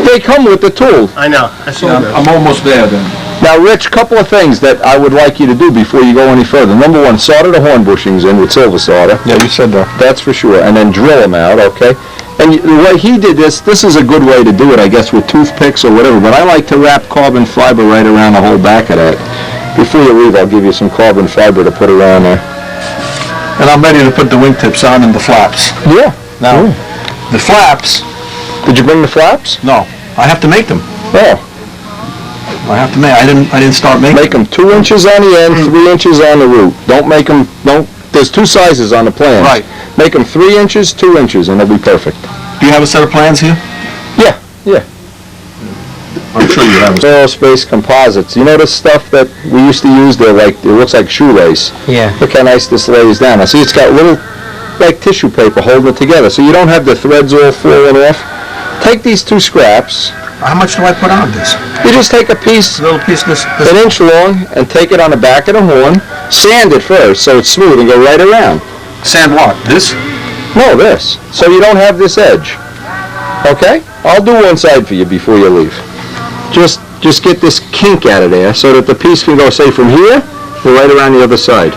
Speaker 2: they come with the tool.
Speaker 6: I know, I saw that.
Speaker 4: I'm almost there then.
Speaker 2: Now, Rich, couple of things that I would like you to do before you go any further. Number 1, solder the horn bushings in with silver solder.
Speaker 4: Yeah, you said that.
Speaker 2: That's for sure. And then drill them out, okay? And the way he did this is a good way to do it, I guess, with toothpicks or whatever. But I like to wrap carbon fiber right around the whole back of that. Before you leave, I'll give you some carbon fiber to put around there.
Speaker 4: And I'm ready to put the wingtips on and the flaps.
Speaker 2: Yeah.
Speaker 4: Now, the flaps,
Speaker 2: Did you bring the flaps?
Speaker 4: no, I have to make them.
Speaker 2: Oh.
Speaker 4: I have to make, I didn't start making
Speaker 2: Make them 2 inches on the end, 3 inches on the root. Don't make them, there's 2 sizes on the plans.
Speaker 4: Right.
Speaker 2: Make them 3 inches, 2 inches, and they'll be perfect.
Speaker 4: Do you have a set of plans here?
Speaker 2: Yeah.
Speaker 4: I'm sure you have.
Speaker 2: Aerospace composites. You know the stuff that we used to use? They're like, it looks like shoelace.
Speaker 5: Yeah.
Speaker 2: Look how nice this lays down. Now see, it's got little, like tissue paper holding it together, so you don't have the threads all falling off. Take these 2 scraps.
Speaker 4: How much do I put on this?
Speaker 2: You just take a piece,
Speaker 4: A little piece of this.
Speaker 2: 1 inch long, and take it on the back of the horn. Sand it first, so it's smooth, and go right around.
Speaker 4: Sand what? This?
Speaker 2: No, this. So you don't have this edge. Okay? I'll do one side for you before you leave. Just get this kink out of there so that the piece can go, say, from here to right around the other side.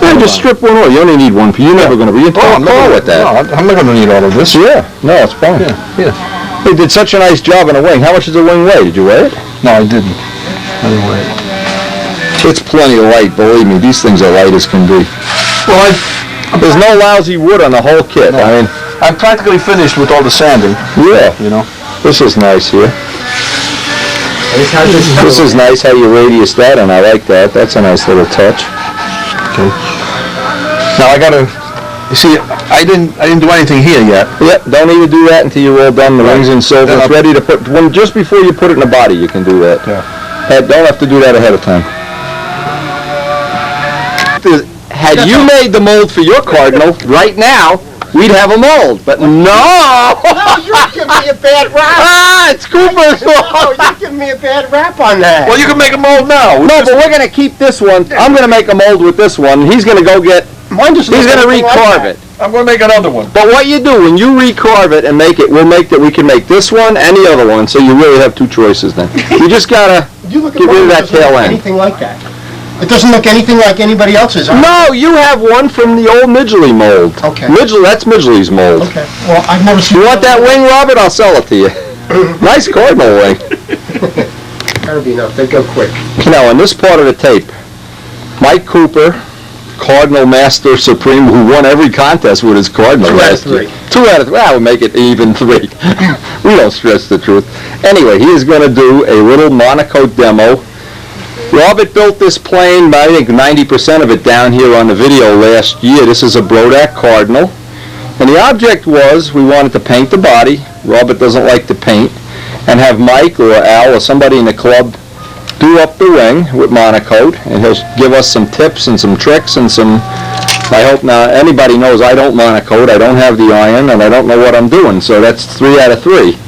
Speaker 2: Yeah, just strip one off. You only need one piece. You're never going to be. You're
Speaker 4: I'm
Speaker 2: tall with that.
Speaker 4: No, I'm not going to need all of this.
Speaker 2: Yeah. No, it's fine.
Speaker 4: Yeah.
Speaker 2: They did such a nice job on the wing. How much does the wing weigh? Did you weigh it?
Speaker 6: No, I didn't. I didn't weigh it.
Speaker 2: It's plenty light, believe me. These things are light as can be.
Speaker 4: Well,
Speaker 2: There's no lousy wood on the whole kit.
Speaker 4: No.
Speaker 2: I mean,
Speaker 4: I'm practically finished with all the sanding,
Speaker 2: yeah.
Speaker 4: you know.
Speaker 2: This is nice here. This is nice how you radius that, and I like that. That's a nice little touch.
Speaker 4: Okay. Now I gotta, you see, I didn't do anything here yet.
Speaker 2: Yep, don't need to do that until you're all done. The
Speaker 4: Right.
Speaker 2: rings in silver.
Speaker 4: Then
Speaker 2: It's
Speaker 4: I'll-
Speaker 2: ready to put, just before you put it in the body, you can do that.
Speaker 4: Yeah.
Speaker 2: Don't have to do that ahead of time. Had you made the mold for your Cardinal, right now, we'd have a mold. But no!
Speaker 6: No, you're giving me a bad rap.
Speaker 2: Ah, it's Cooper's
Speaker 6: No,
Speaker 2: fault!
Speaker 6: you're giving me a bad rap on that.
Speaker 4: Well, you can make a mold now.
Speaker 2: No, but we're going to keep this one. I'm going to make a mold with this one. He's going to go get,
Speaker 6: Mine just
Speaker 2: he's
Speaker 6: looks
Speaker 2: going to
Speaker 6: anything like
Speaker 2: recarve
Speaker 6: that.
Speaker 2: it.
Speaker 4: I'm gonna make another one.
Speaker 2: But what you do, when you recarve it and make it, we can make this one and the other one, so you really have two choices then. You just got to...
Speaker 6: You look at
Speaker 2: Get rid of
Speaker 6: mine,
Speaker 2: that
Speaker 6: it doesn't
Speaker 2: tail
Speaker 6: look
Speaker 2: end.
Speaker 6: anything like that. It doesn't look anything like anybody else's.
Speaker 2: No, you have one from the old Midgley mold.
Speaker 6: Okay.
Speaker 2: That's Midgley's mold.
Speaker 6: Okay. Well, I've never seen.
Speaker 2: You want that wing, Robert? I'll sell it to you. Nice Cardinal wing.
Speaker 6: That'll be enough. They go quick.
Speaker 2: Now, in this part of the tape, Mike Cooper, Cardinal Master Supreme, who won every contest with his Cardinal
Speaker 6: 2 out of
Speaker 2: last year.
Speaker 6: 3.
Speaker 2: 2 out of 3. Well, we'll make it even 3. We don't stress the truth. Anyway, he is going to do a little Monokote demo. Robert built this plane, I think 90% of it down here on the video last year. This is a Brodak Cardinal. And the object was, we wanted to paint the body. Robert doesn't like to paint. And have Mike or Al or somebody in the club do up the wing with Monokote. And he'll give us some tips and some tricks and some... I hope now anybody knows I don't Monokote. I don't have the iron and I don't know what I'm doing. So that's 3 out of 3.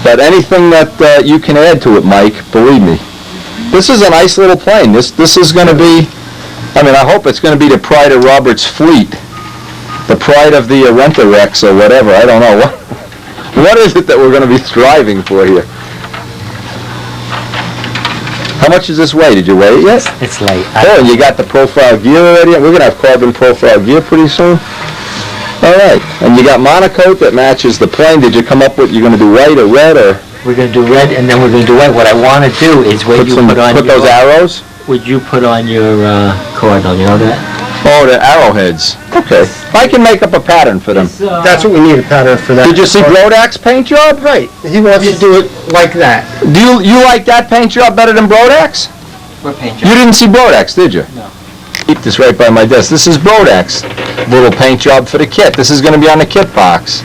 Speaker 2: But anything that you can add to it, Mike, believe me. This is a nice little plane. This is going to be, I mean, I hope it's going to be the pride of Robert's fleet. The pride of the Rent-A-Rex or whatever. I don't know. What is it that we're going to be striving for here? How much does this weigh? Did you weigh it yet?
Speaker 5: It's late.
Speaker 2: Oh, and you got the profile gear already? We're going to have carbon profile gear pretty soon. All right. And you got Monokote that matches the plane. Did you come up with, you're going to do white or red or?
Speaker 5: We're going to do red, and then we're going to do white. What I want to do is where you put on
Speaker 2: those arrows?
Speaker 5: Would you put on your Cardinal, you know that?
Speaker 2: Oh, the arrowheads. Okay. I can make up a pattern for them.
Speaker 6: That's what we need a pattern for that.
Speaker 2: Did you see Brodak's paint job?
Speaker 6: Right. He wants to do it like that.
Speaker 2: Do you like that paint job better than Brodak's?
Speaker 5: What paint
Speaker 2: You
Speaker 5: job?
Speaker 2: didn't see Brodak's, did you?
Speaker 5: No.
Speaker 2: Keep this right by my desk. This is Brodak's little paint job for the kit. This is going to be on the kit box.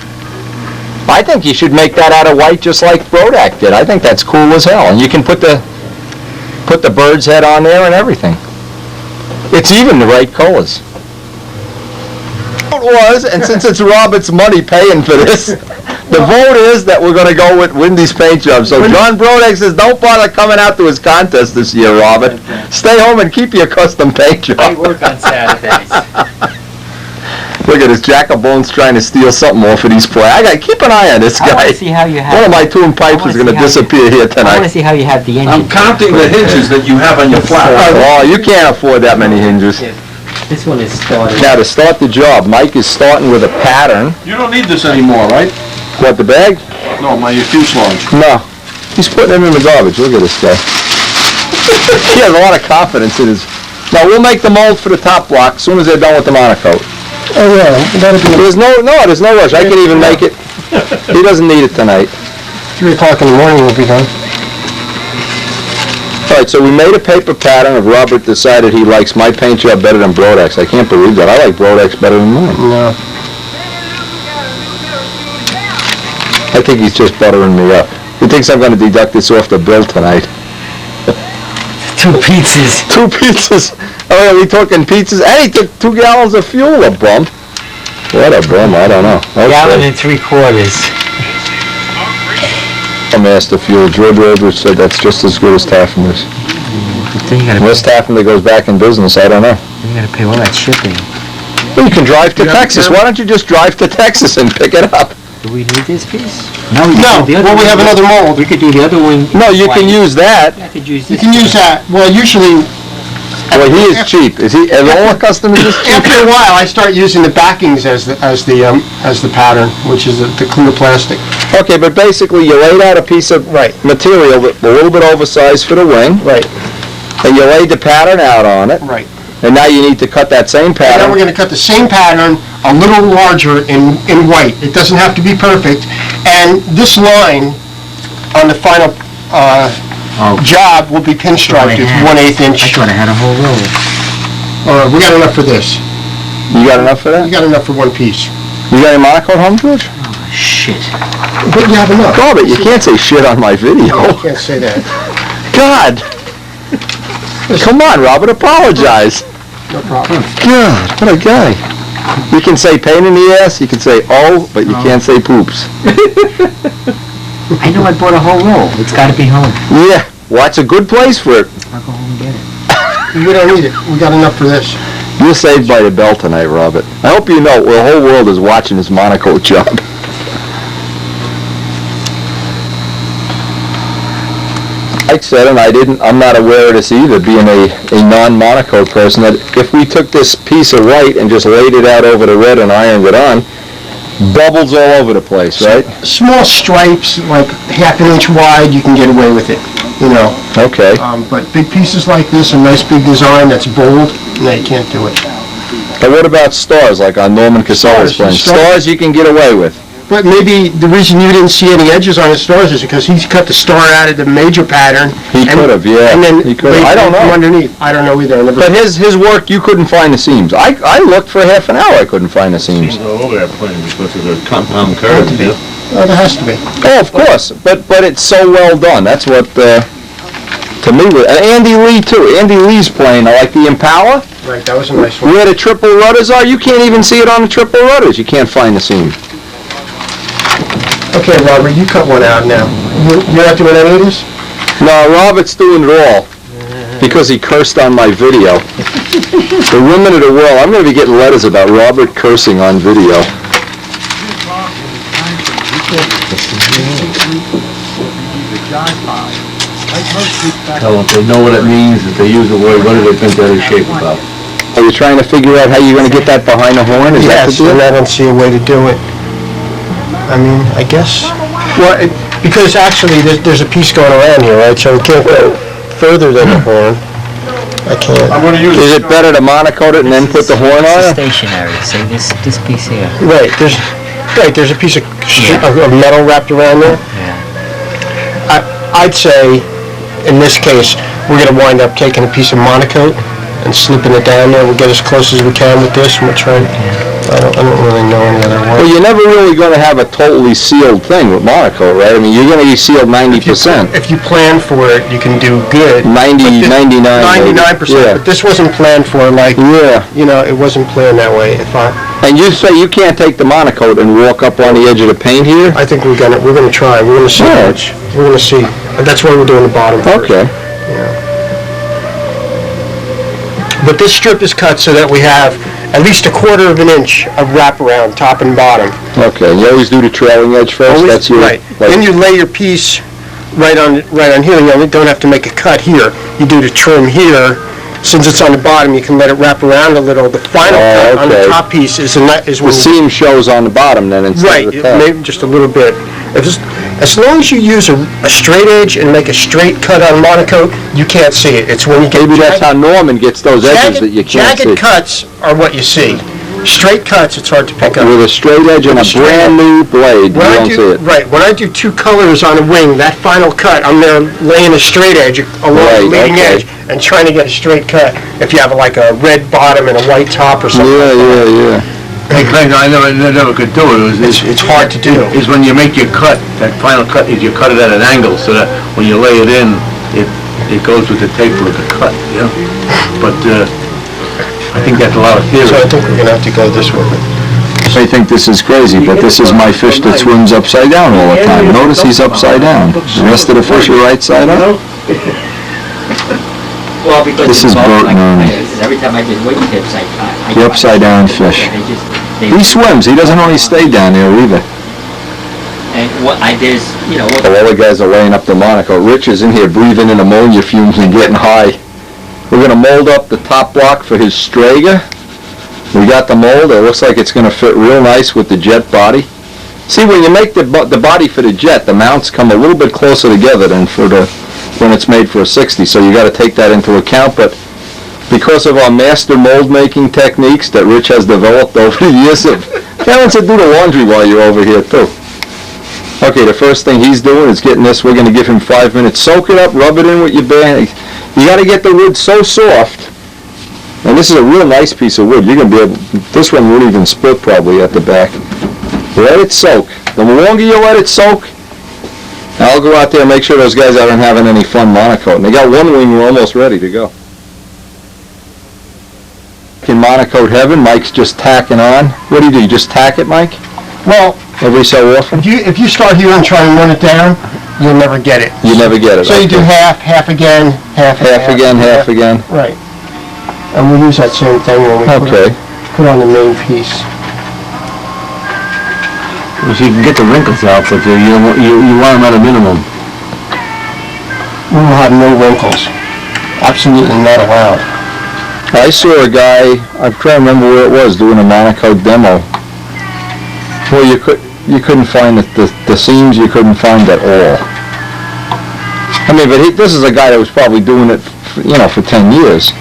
Speaker 2: I think you should make that out of white just like Brodak did. I think that's cool as hell. And you can put the bird's head on there and everything. It's even the right colors. It was, and since it's Robert's money paying for this, the vote is that we're going to go with Wendy's paint job. So John Brodak says, don't bother coming out to his contest this year, Robert. Stay home and keep your custom paint job.
Speaker 5: I work on Saturdays.
Speaker 2: Look at this Jack of Bones trying to steal something off of these play. I got to keep an eye on this
Speaker 5: I want
Speaker 2: guy.
Speaker 5: to see how you have...
Speaker 2: One of my tune pipes is going to disappear here
Speaker 5: I want to
Speaker 2: tonight.
Speaker 5: see how you have the engine.
Speaker 4: I'm counting the hinges that you have on your flat.
Speaker 2: Oh, you can't afford that many hinges.
Speaker 5: This one is started.
Speaker 2: Now, to start the job, Mike is starting with a pattern.
Speaker 4: You don't need this anymore, right?
Speaker 2: What, the bag?
Speaker 4: No, my fuselage.
Speaker 2: No. He's putting it in the garbage. Look at this guy. He has a lot of confidence in his... Now, we'll make the mold for the top block as soon as they're done with the Monokote.
Speaker 6: Oh, yeah. That'll be
Speaker 2: There's no rush. I can even make it. He doesn't need it tonight.
Speaker 6: 3 o'clock in the morning we'll be done.
Speaker 2: All right, so we made a paper pattern of Robert decided he likes my paint job better than Brodak's. I can't believe that. I like Brodak's better than mine.
Speaker 6: No.
Speaker 2: I think he's just buttering me up. He thinks I'm going to deduct this off the bill tonight.
Speaker 5: 2 pizzas.
Speaker 2: 2 pizzas. Oh, are we talking pizzas? And he took 2 gallons of fuel, a bum. What a bum, I don't know.
Speaker 5: Gallon and 3/4.
Speaker 2: Master Fuel. George Rodriguez said that's just as good as Taffner's.
Speaker 5: Then you gotta,
Speaker 2: Unless Taffner goes back in business, I don't know.
Speaker 5: you gotta pay all that shipping.
Speaker 2: Well, you can drive to Texas. Why don't you just drive to Texas and pick it up?
Speaker 5: Do we need this piece?
Speaker 6: No, well, we have another mold.
Speaker 5: We could do the other one.
Speaker 2: No, you can use that.
Speaker 5: I could use
Speaker 6: You
Speaker 5: this.
Speaker 6: can use that. Well, usually,
Speaker 2: Well, he is cheap. Is he? Are all customers this cheap?
Speaker 6: After a while, I start using the backings as the pattern, which is the clear plastic.
Speaker 2: Okay, but basically you laid out a piece of material that a little bit oversized for the wing.
Speaker 6: Right.
Speaker 2: And you laid the pattern out on it.
Speaker 6: Right.
Speaker 2: And now you need to cut that same
Speaker 6: And then
Speaker 2: pattern.
Speaker 6: we're going to cut the same pattern a little larger in white. It doesn't have to be perfect. And this line on the final job will be pinstriped. It's 1/8 inch.
Speaker 5: I thought I had a whole roll.
Speaker 6: We got enough for this.
Speaker 2: You got enough for that?
Speaker 6: You got enough for one piece.
Speaker 2: You got any Monokote home, George?
Speaker 5: Oh, shit.
Speaker 6: But you have enough.
Speaker 2: Oh, but you can't say shit on my video.
Speaker 6: I can't say that.
Speaker 2: God. Come on, Robert, apologize.
Speaker 6: No problem.
Speaker 2: God, what a guy. You can say pain in the ass, you can say oh, but you can't say poops.
Speaker 5: I know I bought a whole roll. It's got to be home.
Speaker 2: Yeah, well, that's a good place for it.
Speaker 5: I'll go home and get it.
Speaker 6: We don't need it. We got enough for this.
Speaker 2: You're saved by the bell tonight, Robert. I hope you know the whole world is watching this Monokote job. Like I said, and I'm not aware of this either, being a non-Monokote person, that if we took this piece of white and just laid it out over the red and ironed it on, bubbles all over the place, right?
Speaker 6: Small stripes, like 1/2 inch wide, you can get away with it, you know.
Speaker 2: Okay.
Speaker 6: But big pieces like this, a nice big design that's bold, no, you can't do it.
Speaker 2: But what about stars, like on Norman Casella's plane? Stars you can get away with.
Speaker 6: But maybe the reason you didn't see any edges on his stars is because he cut the star out of the major pattern.
Speaker 2: He could have, yeah.
Speaker 6: And then
Speaker 2: he could have. I don't know.
Speaker 6: Underneath. I don't know either.
Speaker 2: But his work, you couldn't find the seams. I looked for half an hour, I couldn't find the seams.
Speaker 4: all over that plane because of the compound curves, yeah.
Speaker 6: Oh, there has to be.
Speaker 2: Oh, of course, but it's so well done. That's what, to me, Andy Lee too. Andy Lee's plane, I like the Impala.
Speaker 6: Right, that was a nice one.
Speaker 2: Where the triple rudders are, you can't even see it on the triple rudders. You can't find the seam.
Speaker 6: Okay, Robert, you cut one out now. You're not doing any of this?
Speaker 2: No, Robert's doing it all because he cursed on my video. The women of the world, I'm going to be getting letters about Robert cursing on video.
Speaker 4: Tell them, they know what it means, if they use the word, what do they think that is shape about?
Speaker 2: Are you trying to figure out how you're going to get that behind the horn? Is that the
Speaker 6: Yes,
Speaker 2: deal?
Speaker 6: and I don't see a way to do it. I mean, I guess, well, because actually there's a piece going around here, right? So we can't go further than the horn. I can't.
Speaker 4: I'm gonna use
Speaker 2: Is it better to Monokote it and then put the horn
Speaker 5: It's
Speaker 2: on it?
Speaker 5: stationary. See this piece here.
Speaker 6: Right, there's a piece of metal wrapped around there.
Speaker 5: Yeah.
Speaker 6: I'd say, in this case, we're gonna wind up taking a piece of Monokote and slipping it down there. We'll get as close as we can with this, and we'll try. I don't really know any other
Speaker 2: Well,
Speaker 6: way.
Speaker 2: you're never really going to have a totally sealed thing with Monokote, right? I mean, you're going to be sealed 90%.
Speaker 6: If you plan for it, you can do good.
Speaker 2: 99.
Speaker 6: 99%.
Speaker 2: Yeah.
Speaker 6: But this wasn't planned for, like,
Speaker 2: Yeah.
Speaker 6: you know, it wasn't planned that way.
Speaker 2: And you say you can't take the Monokote and walk up on the edge of the paint here?
Speaker 6: I think we're gonna try. We're gonna see.
Speaker 2: Yeah.
Speaker 6: We're gonna see. That's why we're doing the bottom first.
Speaker 2: Okay.
Speaker 6: But this strip is cut so that we have at least 1/4 inch of wraparound, top and bottom.
Speaker 2: Okay. You always do the trailing edge first?
Speaker 6: Always-
Speaker 2: That's your...
Speaker 6: right.
Speaker 2: like-
Speaker 6: Then you lay your piece right on here. You don't have to make a cut here. You do the trim here. Since it's on the bottom, you can let it wrap around a little. The final cut on the
Speaker 2: okay.
Speaker 6: top piece is when
Speaker 2: The seam shows on the bottom then instead
Speaker 6: right,
Speaker 2: of the top.
Speaker 6: maybe just a little bit. As long as you use a straight edge and make a straight cut on Monokote, you can't see it. It's when you get
Speaker 2: Maybe that's how Norman gets those edges that you can't see.
Speaker 6: jagged cuts are what you see. Straight cuts, it's hard to pick up.
Speaker 2: With a straight edge and a
Speaker 6: straight
Speaker 2: brand new blade, you don't see it.
Speaker 6: Right, when I do two colors on a wing, that final cut, I'm there laying a straight edge along
Speaker 2: Right,
Speaker 6: the leading
Speaker 2: okay.
Speaker 6: edge and trying to get a straight cut. If you have like a red bottom and a white top or something.
Speaker 2: Yeah.
Speaker 4: Hey, Craig, I never could do it.
Speaker 6: It's hard to do.
Speaker 4: Is when you make your cut, that final cut, is you cut it at an angle so that when you lay it in, it goes with the taper of the cut, you know? But, I think that's a lot of theory.
Speaker 6: So I think we're gonna have to go this way.
Speaker 2: I think this is crazy, but this is my fish that swims upside down all the time. Notice he's upside down. The rest of the fish are right side up.
Speaker 5: Well, because
Speaker 2: This is Bert Norman.
Speaker 5: every time I did wing tips, I
Speaker 2: The upside down fish. He swims. He doesn't only stay down there either.
Speaker 5: And what there's, you know,
Speaker 2: All the guys are laying up the Monokote. Rich is in here breathing in ammonia fumes and getting high. We're going to mold up the top block for his Strega. We got the mold. It looks like it's going to fit real nice with the jet body. See, when you make the body for the jet, the mounts come a little bit closer together than for when it's made for a 60, so you got to take that into account. But because of our master mold making techniques that Rich has developed over the years, parents would do the laundry while you're over here too. Okay, the first thing he's doing is getting this. We're going to give him 5 minutes. Soak it up, rub it in with your bare. You got to get the wood so soft. And this is a real nice piece of wood. You're going to be able. This one won't even split probably at the back. Let it soak. The longer you let it soak, I'll go out there and make sure those guys aren't having any fun monocoating. They got one wing, we're almost ready to go. In monocoat heaven, Mike's just tacking on. What do? You just tack it, Mike?
Speaker 6: Well,
Speaker 2: Every so often?
Speaker 6: if you start here and try and run it down, you'll never get it.
Speaker 2: You never get it.
Speaker 6: So you do half again, half
Speaker 2: again, half again.
Speaker 6: Right. And we use that same thing when we put on the main piece.
Speaker 4: Well, so you can get the wrinkles out, but you want them at a minimum.
Speaker 6: We will have no wrinkles. Absolutely not allowed.
Speaker 2: I saw a guy, I'm trying to remember where it was, doing a monocoat demo. Well, you couldn't find the seams, you couldn't find at all. I mean, but this is a guy that was probably doing it, for 10 years.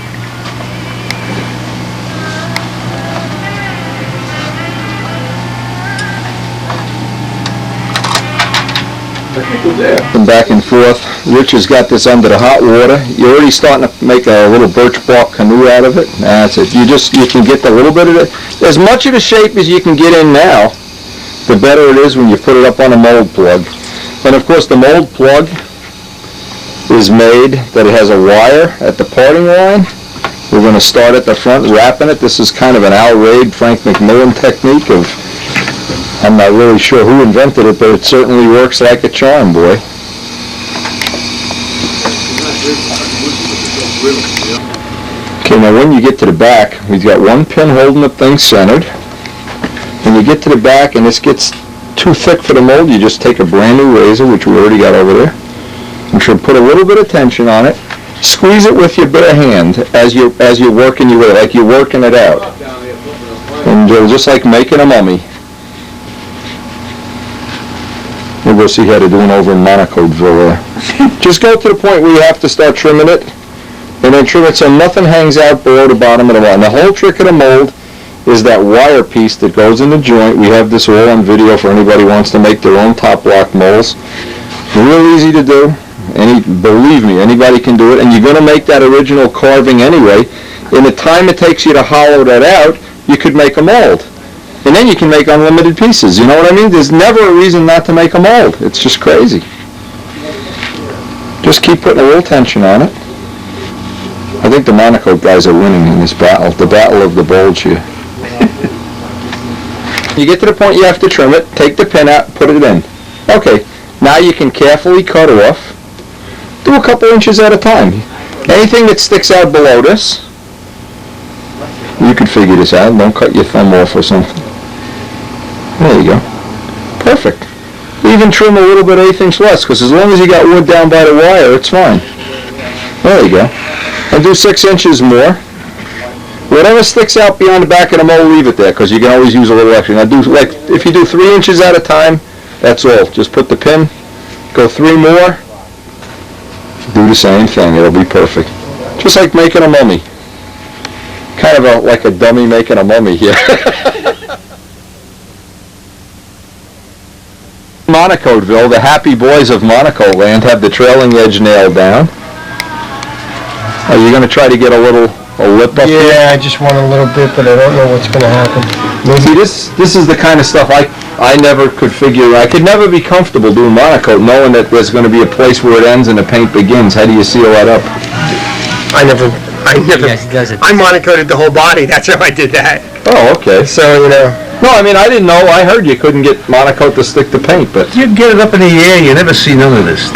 Speaker 2: And back and forth. Rich has got this under the hot water. You're already starting to make a little birch bark canoe out of it. That's it. You can get the little bit of it. As much of the shape as you can get in now, the better it is when you put it up on a mold plug. And of course the mold plug is made that it has a wire at the parting line. We're going to start at the front wrapping it. This is kind of an Al Raid, Frank McMillan technique of, I'm not really sure who invented it, but it certainly works like a charm, boy. Okay, now when you get to the back, we've got one pin holding the thing centered. When you get to the back and this gets too thick for the mold, you just take a brand new razor, which we already got over there. You should put a little bit of tension on it. Squeeze it with your bare hand as you're working your way, like you're working it out. And just like making a mummy. We'll go see how they're doing over in Monokoteville there. Just go to the point where you have to start trimming it, and then trim it so nothing hangs out below the bottom of the mold. And the whole trick of the mold is that wire piece that goes in the joint. We have this all on video for anybody who wants to make their own top block molds. Real easy to do. Believe me, anybody can do it. And you're going to make that original carving anyway. In the time it takes you to hollow that out, you could make a mold. And then you can make unlimited pieces. You know what I mean? There's never a reason not to make a mold. It's just crazy. Just keep putting a little tension on it. I think the Monokote guys are winning in this battle. The battle of the bulge here. You get to the point you have to trim it, take the pin out, put it in. Okay, now you can carefully cut off. Do a couple inches at a time. Anything that sticks out below this, you could figure this out. Don't cut your thumb off or something. There you go. Perfect. Even trim a little bit 1/8 less, because as long as you got wood down by the wire, it's fine. There you go. And do 6 inches more. Whatever sticks out beyond the back of the mold, leave it there, because you can always use a little extra. Now, if you do 3 inches at a time, that's all. Just put the pin, go 3 more, do the same thing. It'll be perfect. Just like making a mummy. Kind of like a dummy making a mummy here. Monokoteville, the happy boys of Monaco land, have the trailing edge nailed down. Are you going to try to get a lip up here?
Speaker 6: Yeah, I just want a little bit, but I don't know what's going to happen.
Speaker 2: See, this is the kind of stuff I never could figure. I could never be comfortable doing Monocote knowing that there's going to be a place where it ends and the paint begins. How do you seal that up?
Speaker 6: I never,
Speaker 5: Yes, he does it.
Speaker 6: I monocoated the whole body. That's how I did that.
Speaker 2: Oh, okay.
Speaker 6: So,
Speaker 2: No, I mean, I didn't know. I heard you couldn't get Monocote to stick to paint, but...
Speaker 4: You get it up in the air, you never see none of this.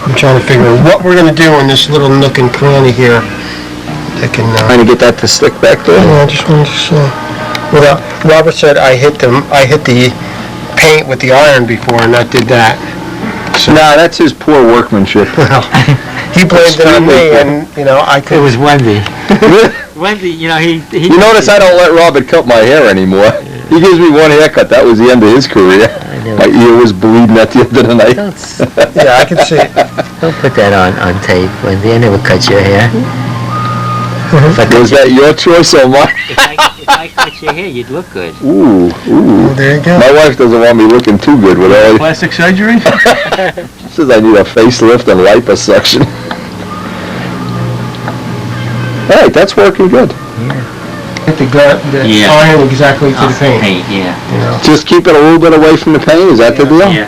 Speaker 6: I'm trying to figure out what we're going to do in this little nook and cranny here. That can,
Speaker 2: Trying to get that to stick back there?
Speaker 6: yeah, I just wanted to see. Well, Robert said I hit the paint with the iron before, and that did that. So,
Speaker 2: No, that's his poor workmanship.
Speaker 6: he blamed it on me, and, I
Speaker 5: It
Speaker 6: could,
Speaker 5: was Wendy. Wendy, he...
Speaker 2: You notice I don't let Robert cut my hair anymore. He gives me one haircut, that was the end of his career. My ear was bleeding at the end of the night.
Speaker 6: yeah, I can see it.
Speaker 5: Don't put that on tape, Wendy. I never cut your hair.
Speaker 2: Was that your choice or mine?
Speaker 5: If I cut your hair, you'd look good.
Speaker 2: Ooh.
Speaker 6: There you go.
Speaker 2: My wife doesn't want me looking too good with all.
Speaker 4: Plastic surgery?
Speaker 2: She says I need a facelift and liposuction. All right, that's working good.
Speaker 6: Get the
Speaker 5: Yeah.
Speaker 6: iron exactly to the paint.
Speaker 5: yeah.
Speaker 2: Just keep it a little bit away from the paint, is that the deal?
Speaker 5: Yeah.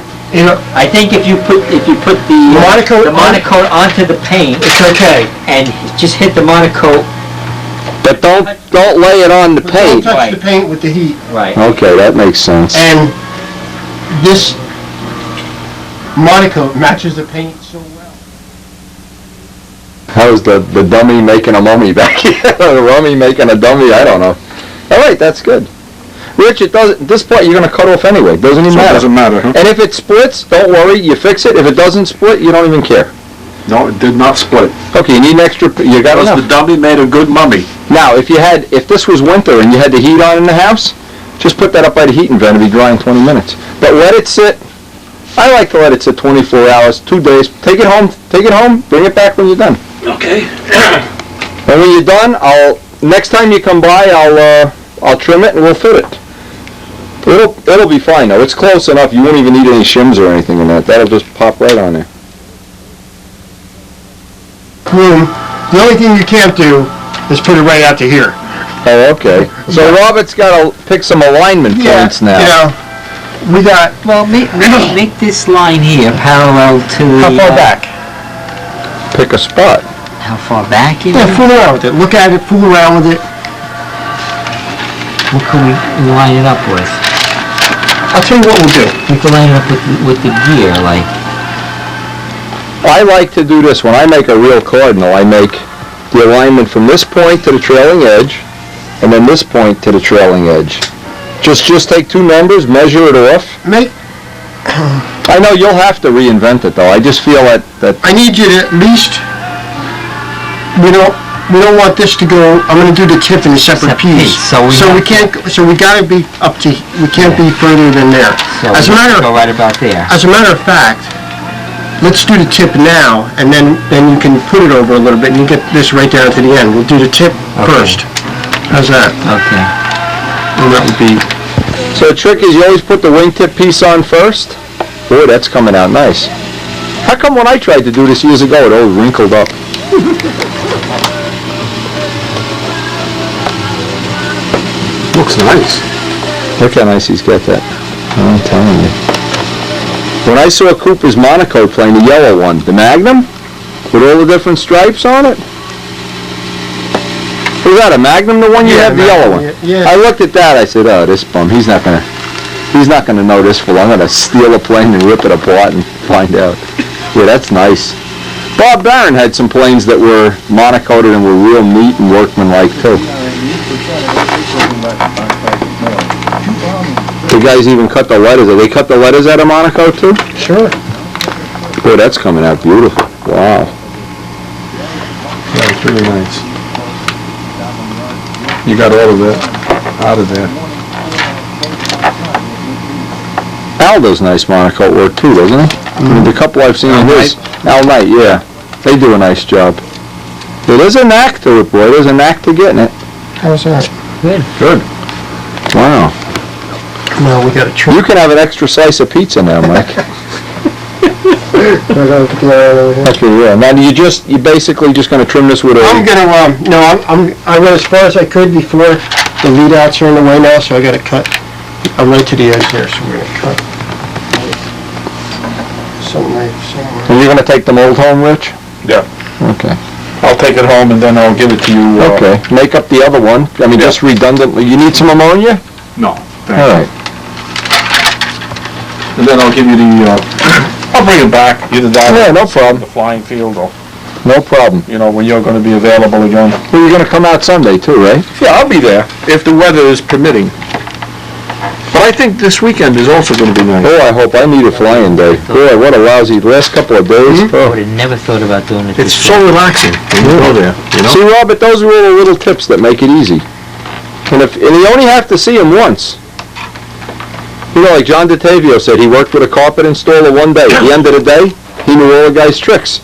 Speaker 7: I think if you put the Monokote onto the paint,
Speaker 6: It's okay.
Speaker 7: and just hit the Monokote,
Speaker 2: But don't lay it on the
Speaker 6: But don't
Speaker 2: paint.
Speaker 6: touch
Speaker 7: Right.
Speaker 6: the paint with the heat.
Speaker 7: right.
Speaker 2: Okay, that makes sense.
Speaker 6: And this Monokote matches the paint so well.
Speaker 2: How's the dummy making a mummy back here? The rummy making a dummy? I don't know. All right, that's good. Rich, it doesn't. This part you're going to cut off anyway. Doesn't even matter.
Speaker 8: Doesn't matter, huh?
Speaker 2: And if it splits, don't worry. You fix it. If it doesn't split, you don't even care.
Speaker 8: No, it did not split.
Speaker 2: Okay, you need an extra. You got
Speaker 8: Because the
Speaker 2: enough.
Speaker 8: dummy made a good mummy.
Speaker 2: Now, if this was winter and you had the heat on in the house, just put that up by the heating vent. It'll be dry in 20 minutes. But let it sit. I like to let it sit 24 hours, 2 days. Take it home. Bring it back when you're done.
Speaker 8: Okay.
Speaker 2: And when you're done, next time you come by, I'll trim it and we'll fit it. It'll be fine though. It's close enough. You won't even need any shims or anything in that. That'll just pop right on there.
Speaker 6: Room. The only thing you can't do is put it right out to here.
Speaker 2: Oh, okay. So Robert's got to pick some alignment points now.
Speaker 6: We got,
Speaker 5: Well, make this line here parallel to the...
Speaker 6: how far back?
Speaker 2: Pick a spot.
Speaker 5: How far back, you
Speaker 6: Yeah,
Speaker 5: mean?
Speaker 6: fool around with it. Look at it, fool around with it.
Speaker 5: What can we line it up with?
Speaker 6: I'll tell you what we'll do.
Speaker 5: We can line it up with the gear, like...
Speaker 2: I like to do this. When I make a real cardinal, I make the alignment from this point to the trailing edge, and then this point to the trailing edge. Just take two numbers, measure it off. I know you'll have to reinvent it though. I just feel that
Speaker 6: I need you to at least, we don't want this to go, I'm gonna do the tip in a separate piece.
Speaker 5: So we
Speaker 6: can't, so we gotta be we can't be further than there.
Speaker 5: So
Speaker 6: As a matter
Speaker 5: go
Speaker 6: of,
Speaker 5: right about there.
Speaker 6: as a matter of fact, let's do the tip now, and then you can put it over a little bit, and you get this right down to the end. We'll do the tip first. How's that?
Speaker 5: Okay.
Speaker 6: And that would be,
Speaker 2: So the trick is you always put the wingtip piece on first. Boy, that's coming out nice. How come when I tried to do this years ago, it all wrinkled up?
Speaker 8: Looks nice.
Speaker 2: Look how nice he's got that. I'm telling you. When I saw Cooper's Monokote plane, the yellow one, the Magnum, with all the different stripes on it. Was that a Magnum, the one you
Speaker 6: Yeah,
Speaker 2: had, the yellow one?
Speaker 6: yeah.
Speaker 2: I looked at that, I said, oh, this bum, he's not gonna know this full. I'm gonna steal a plane and rip it apart and find out. Yeah, that's nice. Bob Barron had some planes that were monocoated and were real neat and workmanlike too. The guys even cut the letters. They cut the letters out of Monaco too?
Speaker 6: sure.
Speaker 2: Boy, that's coming out beautiful. Wow.
Speaker 8: Yeah, it's really nice. You got all of it out of there.
Speaker 2: Al does nice Monaco work too, doesn't he? I mean, the couple I've seen of his. Al Knight, yeah. They do a nice job. Yeah, there's a knack to it, boy. There's a knack to getting it.
Speaker 6: How's that?
Speaker 2: Good. Wow.
Speaker 6: Now we got a trim.
Speaker 2: You can have an extra slice of pizza now, Mike. Okay, yeah. Now you basically just gonna trim this with a...
Speaker 6: I'm gonna, I went as far as I could before the lead outs are in the way now, so I gotta cut. I'm right to the edge there, so we're gonna cut. Somewhere.
Speaker 2: And you're gonna take the mold home, Rich?
Speaker 8: Yeah.
Speaker 2: Okay.
Speaker 8: I'll take it home and then I'll give it to you.
Speaker 2: Okay. Make up the other one. I mean,
Speaker 8: Yeah.
Speaker 2: just redundantly. You need some ammonia?
Speaker 8: No, thank
Speaker 2: All
Speaker 8: you.
Speaker 2: right.
Speaker 8: And then I'll give you the, I'll bring it back, either that
Speaker 2: Yeah,
Speaker 8: or
Speaker 2: no problem.
Speaker 8: the flying field or,
Speaker 2: No problem.
Speaker 8: when you're gonna be available again.
Speaker 2: Well, you're gonna come out Sunday too, right?
Speaker 8: Yeah, I'll be there, if the weather is permitting. But I think this weekend is also gonna be nice.
Speaker 2: Oh, I hope. I need a flying day. Boy, what a lousy last couple of days.
Speaker 5: I would have never thought about doing it
Speaker 8: It's
Speaker 5: this
Speaker 8: so
Speaker 5: way.
Speaker 8: relaxing when you go there, you know?
Speaker 2: See, Robert, those are all the little tips that make it easy. And you only have to see him once. You know, like John DeTavio said, he worked with a carpet installer one day. At the end of the day, he knew all the guy's tricks.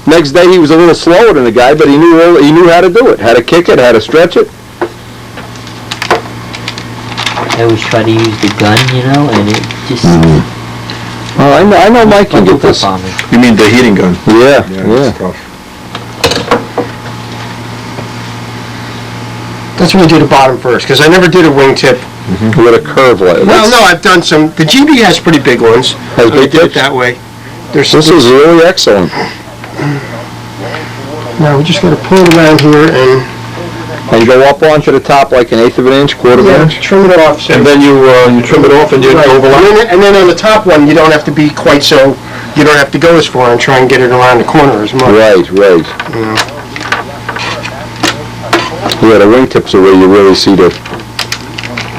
Speaker 2: Next day, he was a little slower than the guy, but he knew how to do it, how to kick it, how to stretch it.
Speaker 5: I always try to use the gun, you know, and it just...
Speaker 2: Well, I know Mike can get this.
Speaker 5: on me.
Speaker 8: You mean the heating gun?
Speaker 2: Yeah.
Speaker 8: It's tough.
Speaker 6: That's when we do the bottom first, because I never did a wingtip.
Speaker 2: With a curve like
Speaker 6: Well, no, I've done some, the GB has pretty big ones.
Speaker 2: Has
Speaker 6: I
Speaker 2: big
Speaker 6: did it
Speaker 2: tips?
Speaker 6: that way.
Speaker 2: This is really excellent.
Speaker 6: Now, we just gotta pull it around here and
Speaker 2: And go up onto the top like an eighth of an inch, quarter of an inch.
Speaker 6: trim it off. So
Speaker 8: And then you trim it off and you
Speaker 6: Right.
Speaker 8: overlap?
Speaker 6: And then on the top one, you don't have to be quite so, you don't have to go as far and try and get it around the corner as much.
Speaker 2: Right. Yeah, the wingtips are where you really see the...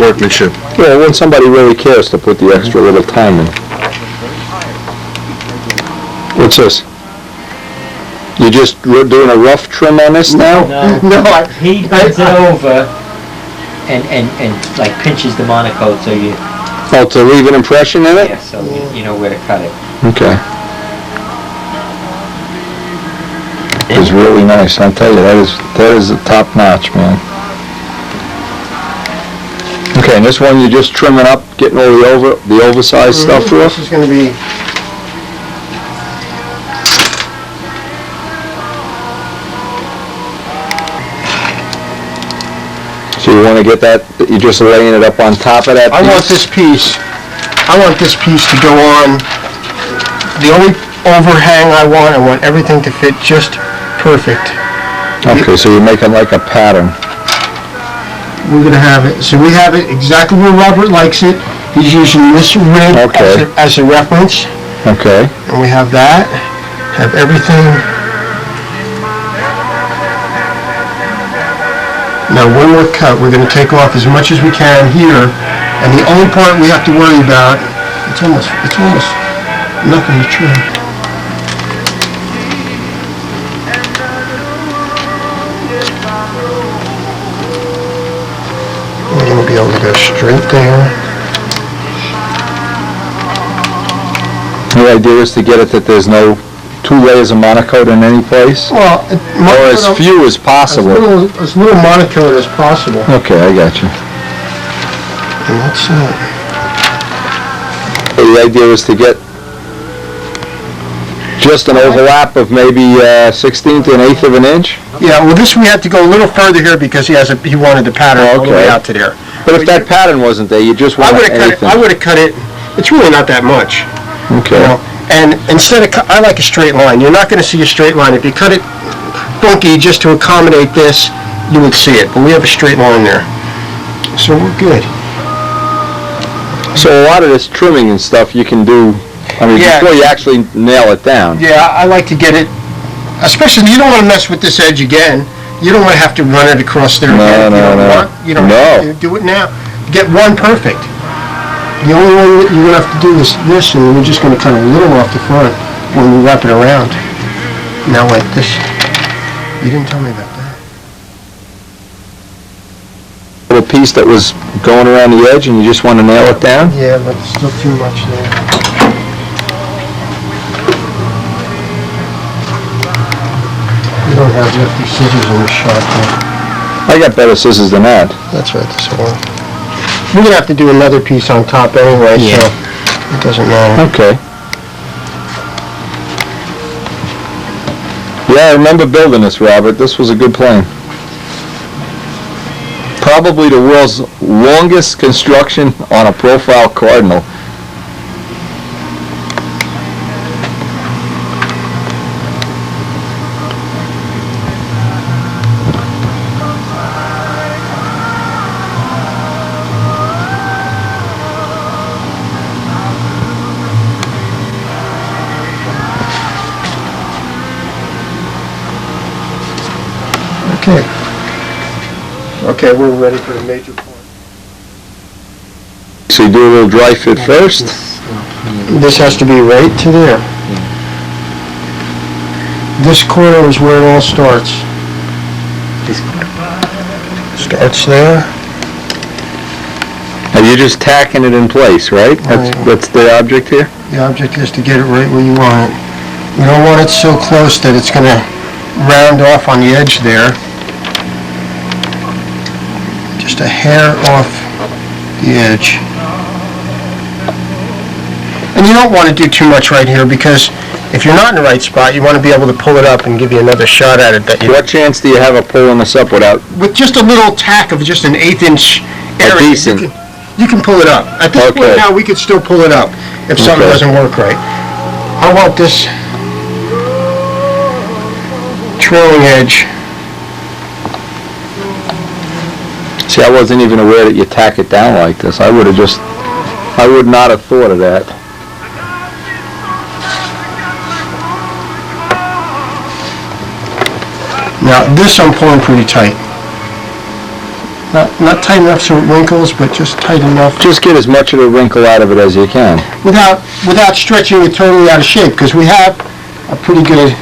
Speaker 8: Workmanship.
Speaker 2: Yeah, when somebody really cares to put the extra little time in. What's this? You just doing a rough trim on this now?
Speaker 6: No,
Speaker 5: He bends it over and like pinches the Monokote so you,
Speaker 2: Oh, to leave an impression in it?
Speaker 5: yeah, so you know where to cut it.
Speaker 2: Okay. It's really nice, I'll tell you, that is top notch, man. Okay, and this one you're just trimming up, getting all the oversized stuff off?
Speaker 6: This is gonna be,
Speaker 2: So you want to get that, you're just laying it up on top of that
Speaker 6: I want
Speaker 2: piece?
Speaker 6: this piece to go on, the only overhang I want everything to fit just perfect.
Speaker 2: Okay, so you're making like a pattern.
Speaker 6: We're gonna have it, so we have it exactly where Robert likes it. He's using this rib
Speaker 2: Okay.
Speaker 6: as a reference,
Speaker 2: Okay.
Speaker 6: and we have that, have everything. Now, one more cut, we're gonna take off as much as we can here, and the only part we have to worry about, it's almost nothing to trim. We're gonna be able to go straight there.
Speaker 2: The idea is to get it that there's no 2 layers of Monokote in any place?
Speaker 6: Well,
Speaker 2: Or as few as possible?
Speaker 6: as little Monokote as possible.
Speaker 2: Okay, I got you.
Speaker 6: And that's
Speaker 2: The idea is to get just an overlap of maybe 1/16 to an eighth of an inch?
Speaker 6: Yeah, well, this we had to go a little further here because he wanted the pattern all the way
Speaker 2: Okay.
Speaker 6: out to there.
Speaker 2: But if that pattern wasn't there, you just
Speaker 6: I
Speaker 2: want
Speaker 6: would have cut it.
Speaker 2: anything?
Speaker 6: I would have cut it. It's really not that much. You
Speaker 2: Okay.
Speaker 6: know? And instead of I like a straight line. You're not going to see a straight line. If you cut it funky just to accommodate this, you would see it. But we have a straight line there, so we're good.
Speaker 2: So a lot of this trimming and stuff you can do, I mean,
Speaker 6: Yeah.
Speaker 2: before you actually nail it down.
Speaker 6: Yeah, I like to get it. Especially, you don't want to mess with this edge again. You don't want to have to run it across there again. You don't have to do it now. Get one perfect. The only one that you're going to have to do is this, and we're just going to cut a little off the front when we wrap it around. Now like this. You didn't tell me about that.
Speaker 2: Little piece that was going around the edge and you just want to nail it down?
Speaker 6: Yeah, but it's still too much there. You don't have lefty scissors in the shop there.
Speaker 2: I got better scissors than that.
Speaker 6: That's right, this one. We're going to have to do another piece on top anyway, so it doesn't matter.
Speaker 2: Okay. Yeah, I remember building this, Robert. This was a good plane. Probably the world's longest construction on a profile Cardinal.
Speaker 6: Okay. Okay, we're ready for the major part.
Speaker 2: so you do a little dry fit first.
Speaker 6: This has to be right to there. This corner is where it all starts. Starts there.
Speaker 2: And you're just tacking it in place, right? That's the object here?
Speaker 6: The object is to get it right where you want it. You don't want it so close that it's going to round off on the edge there. Just a hair off the edge. And you don't want to do too much right here because if you're not in the right spot, you want to be able to pull it up and give you another shot at it.
Speaker 2: What chance do you have of pulling this up without?
Speaker 6: With just a little tack of just an 1/8 inch area,
Speaker 2: decent.
Speaker 6: you can pull it up. At this point now, we could still pull it up if something doesn't work right. I want this trailing edge.
Speaker 2: See, I wasn't even aware that you tack it down like this. I would not have thought of that.
Speaker 6: Now this I'm pulling pretty tight. Not tight enough so it wrinkles, but just tight enough.
Speaker 2: Just get as much of the wrinkle out of it as you can.
Speaker 6: Without stretching it totally out of shape, because we have a pretty good...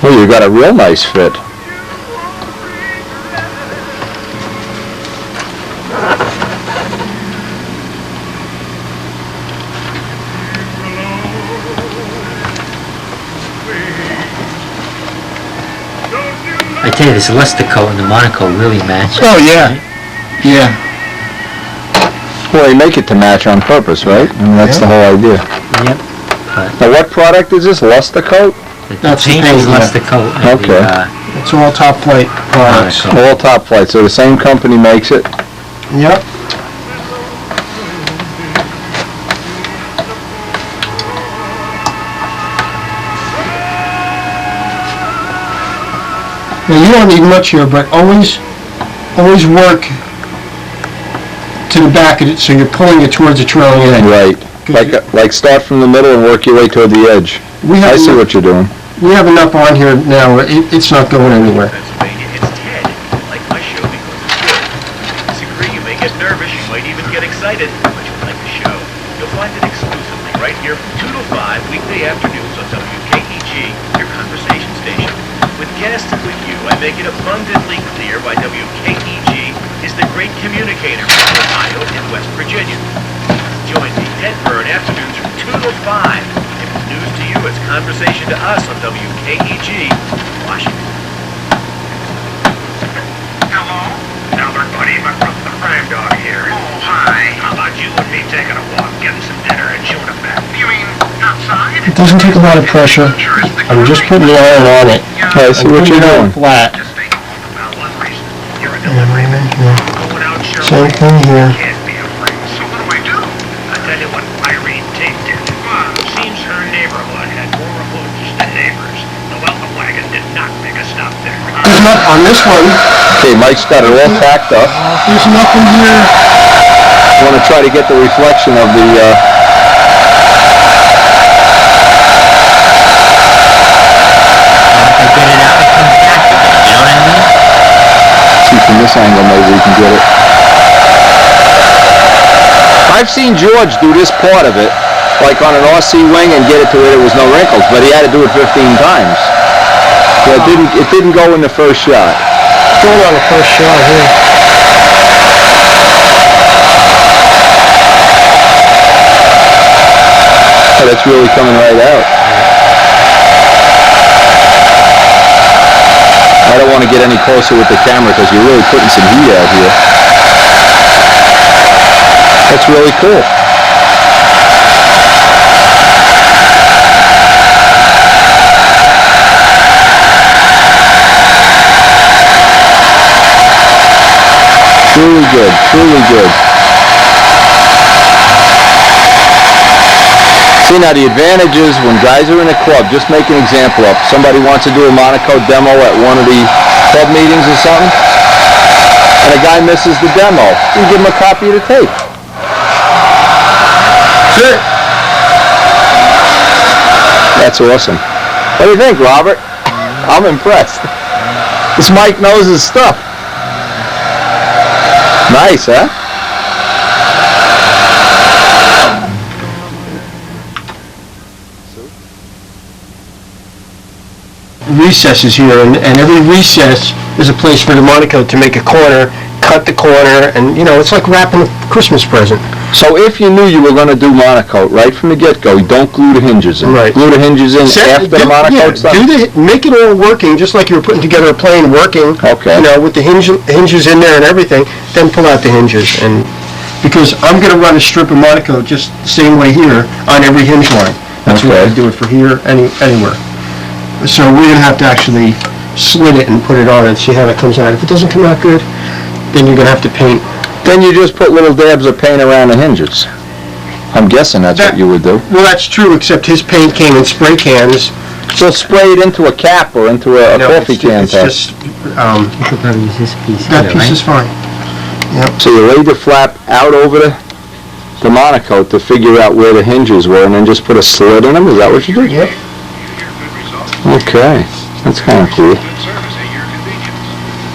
Speaker 2: Well, you got a real nice fit.
Speaker 5: I tell you, this luster coat and the Monokote really match.
Speaker 6: Oh, yeah. Yeah.
Speaker 2: Well, they make it to match on purpose, right? I mean, that's the whole idea.
Speaker 5: Yep.
Speaker 2: Now, what product is this? Luster coat?
Speaker 6: That's the
Speaker 5: paint
Speaker 6: paint,
Speaker 5: is luster coat. And
Speaker 2: Okay.
Speaker 6: It's all top flight products.
Speaker 2: All top flight. So the same company makes it.
Speaker 6: Yep. Now you don't need much here, but always work to the back of it so you're pulling it towards the trailing edge.
Speaker 2: Right. Like start from the middle and work your way toward the edge. I see what you're doing.
Speaker 6: We have enough on here now. It's not going anywhere.
Speaker 9: Pennsylvania, it's Ted. Like my show because it's good. Disagree, you may get nervous, you might even get excited, but you'll like the show. You'll find it exclusively right here from 2 to 5 weekday afternoons on WKEG, your conversation station. With guests and with you, I make it abundantly clear why WKEG is the great communicator from Ohio and West Virginia. Join me, Ted Byrne, afternoons from 2 to 5. If it's news to you, it's conversation to us on WKEG, Washington.
Speaker 10: Hello? Albert Buddy McGruff, the crime dog here. Oh, hi. How about you and me taking a walk, getting some dinner, and showing a back? You mean outside?
Speaker 6: It doesn't take a lot of pressure. I'm just putting the iron on it.
Speaker 2: I see what you're doing.
Speaker 6: Flat.
Speaker 10: Just think about one reason. You're a
Speaker 6: And
Speaker 10: delivery
Speaker 6: right
Speaker 10: man.
Speaker 6: in here.
Speaker 10: Going out
Speaker 6: Same thing here.
Speaker 10: can't be afraid. So what do I do? I'll tell you what Irene Tate did. Seems her neighborhood had more hoods than neighbors. The welcome wagon did not make a stop there.
Speaker 6: There's not on this one.
Speaker 2: Okay, Mike's got it all tacked up.
Speaker 6: There's nothing here.
Speaker 2: You want to try to get the reflection of the...
Speaker 5: I get it out, it comes back again, you know what I mean?
Speaker 2: See, from this angle, maybe we can get it. I've seen George do this part of it, like on an RC wing, and get it to where there was no wrinkles, but he had to do it 15 times. So it didn't go in the first shot.
Speaker 6: It's going on the first shot here.
Speaker 2: Oh, that's really coming right out. I don't want to get any closer with the camera because you're really putting some heat out here. That's really cool. Truly good, truly good. See, now the advantage is when guys are in a club, just make an example up. Somebody wants to do a Monokote demo at one of the club meetings or something, and a guy misses the demo. You give him a copy of the tape.
Speaker 6: That's it.
Speaker 2: That's awesome. What do you think, Robert? I'm impressed. This Mike knows his stuff. Nice, huh?
Speaker 6: recesses here, and every recess is a place for the Monokote to make a corner, cut the corner, and, you know, it's like wrapping a Christmas present.
Speaker 2: So if you knew you were gonna do Monokote right from the get-go, you don't glue the hinges in.
Speaker 6: Right.
Speaker 2: Glue the hinges in after the Monokote's done?
Speaker 6: Make it all working, just like you were putting together a plane working.
Speaker 2: Okay.
Speaker 6: You know, with the hinges in there and everything, then pull out the hinges. And because I'm gonna run a strip of Monokote just the same way here on every hinge line. That's what I
Speaker 2: Okay.
Speaker 6: do it for here, anywhere. So we're gonna have to actually slit it and put it on and see how that comes out. If it doesn't come out good, then you're gonna have to paint.
Speaker 2: Then you just put little dabs of paint around the hinges. I'm guessing that's what you would do.
Speaker 6: Well, that's true, except his paint came in spray cans.
Speaker 2: So spray it into a cap or into a coffee can
Speaker 6: It's
Speaker 2: top.
Speaker 6: just,
Speaker 5: You could probably use this piece
Speaker 6: that
Speaker 5: here,
Speaker 6: piece
Speaker 5: right?
Speaker 6: is fine.
Speaker 2: So you laid the flap out over the Monokote to figure out where the hinges were and then just put a slit in them? Is that what you did?
Speaker 6: Yep.
Speaker 2: Okay. That's kind of cool.
Speaker 10: Good service at your convenience.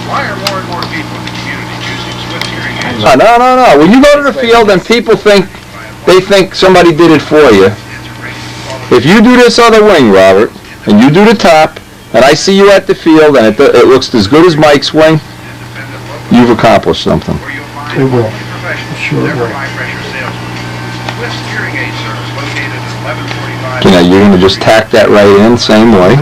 Speaker 10: Why are more and more people in the community choosing Swift hearing aids?
Speaker 2: No. When you go to the field and people think somebody did it for you, if you do this other wing, Robert, and you do the top, and I see you at the field and it looks as good as Mike's wing, you've accomplished something.
Speaker 6: It will. Sure it
Speaker 10: Never
Speaker 6: will.
Speaker 10: high pressure salesman. Swift's hearing aid service located at 1145.
Speaker 2: You know, you're going to just tack that right in, same way.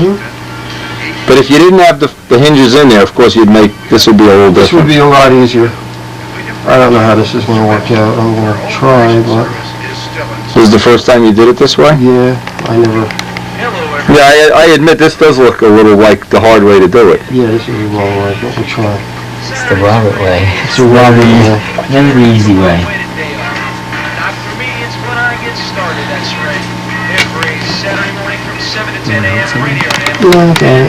Speaker 2: But if you didn't have the hinges in there, of course, this would be a little
Speaker 6: This would
Speaker 2: different.
Speaker 6: be a lot easier. I don't know how this is gonna work out. I'm gonna try, but,
Speaker 2: This is the first time you did it this way?
Speaker 6: yeah, I never,
Speaker 2: Yeah, I admit this does look a little like the hard way to do it.
Speaker 6: yeah, this is the wrong way, but we'll try.
Speaker 5: It's the Robert way.
Speaker 6: It's a Robert way.
Speaker 5: Never the easy way.
Speaker 9: Not for me, it's when I get started, that's right. Every Saturday morning from 7 to 10 a.m. radio and
Speaker 6: Yeah,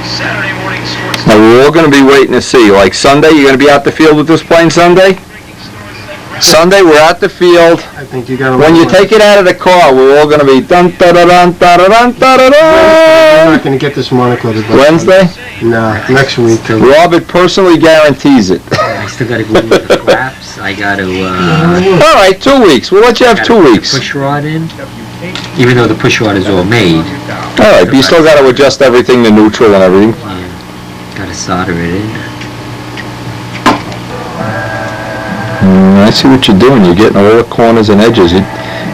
Speaker 9: Saturday morning sports.
Speaker 2: Now, we're all going to be waiting to see. Like Sunday, you're going to be out the field with this plane Sunday? Sunday, we're out the field.
Speaker 6: I think you gotta.
Speaker 2: When you take it out of the car, we're all going to be dun da da dun da da dun da da
Speaker 6: I'm
Speaker 2: dun.
Speaker 6: not gonna get this Monokote.
Speaker 2: Wednesday?
Speaker 6: No, next week.
Speaker 2: Robert personally guarantees it.
Speaker 5: I still gotta glue the flaps. I gotta,
Speaker 2: All right, 2 weeks. We'll let you have 2
Speaker 5: put the
Speaker 2: weeks.
Speaker 5: push rod in. Even though the push rod is all made,
Speaker 2: All right, but you still got to adjust everything to neutral and everything.
Speaker 5: gotta solder it in.
Speaker 2: I see what you're doing. You're getting all the corners and edges.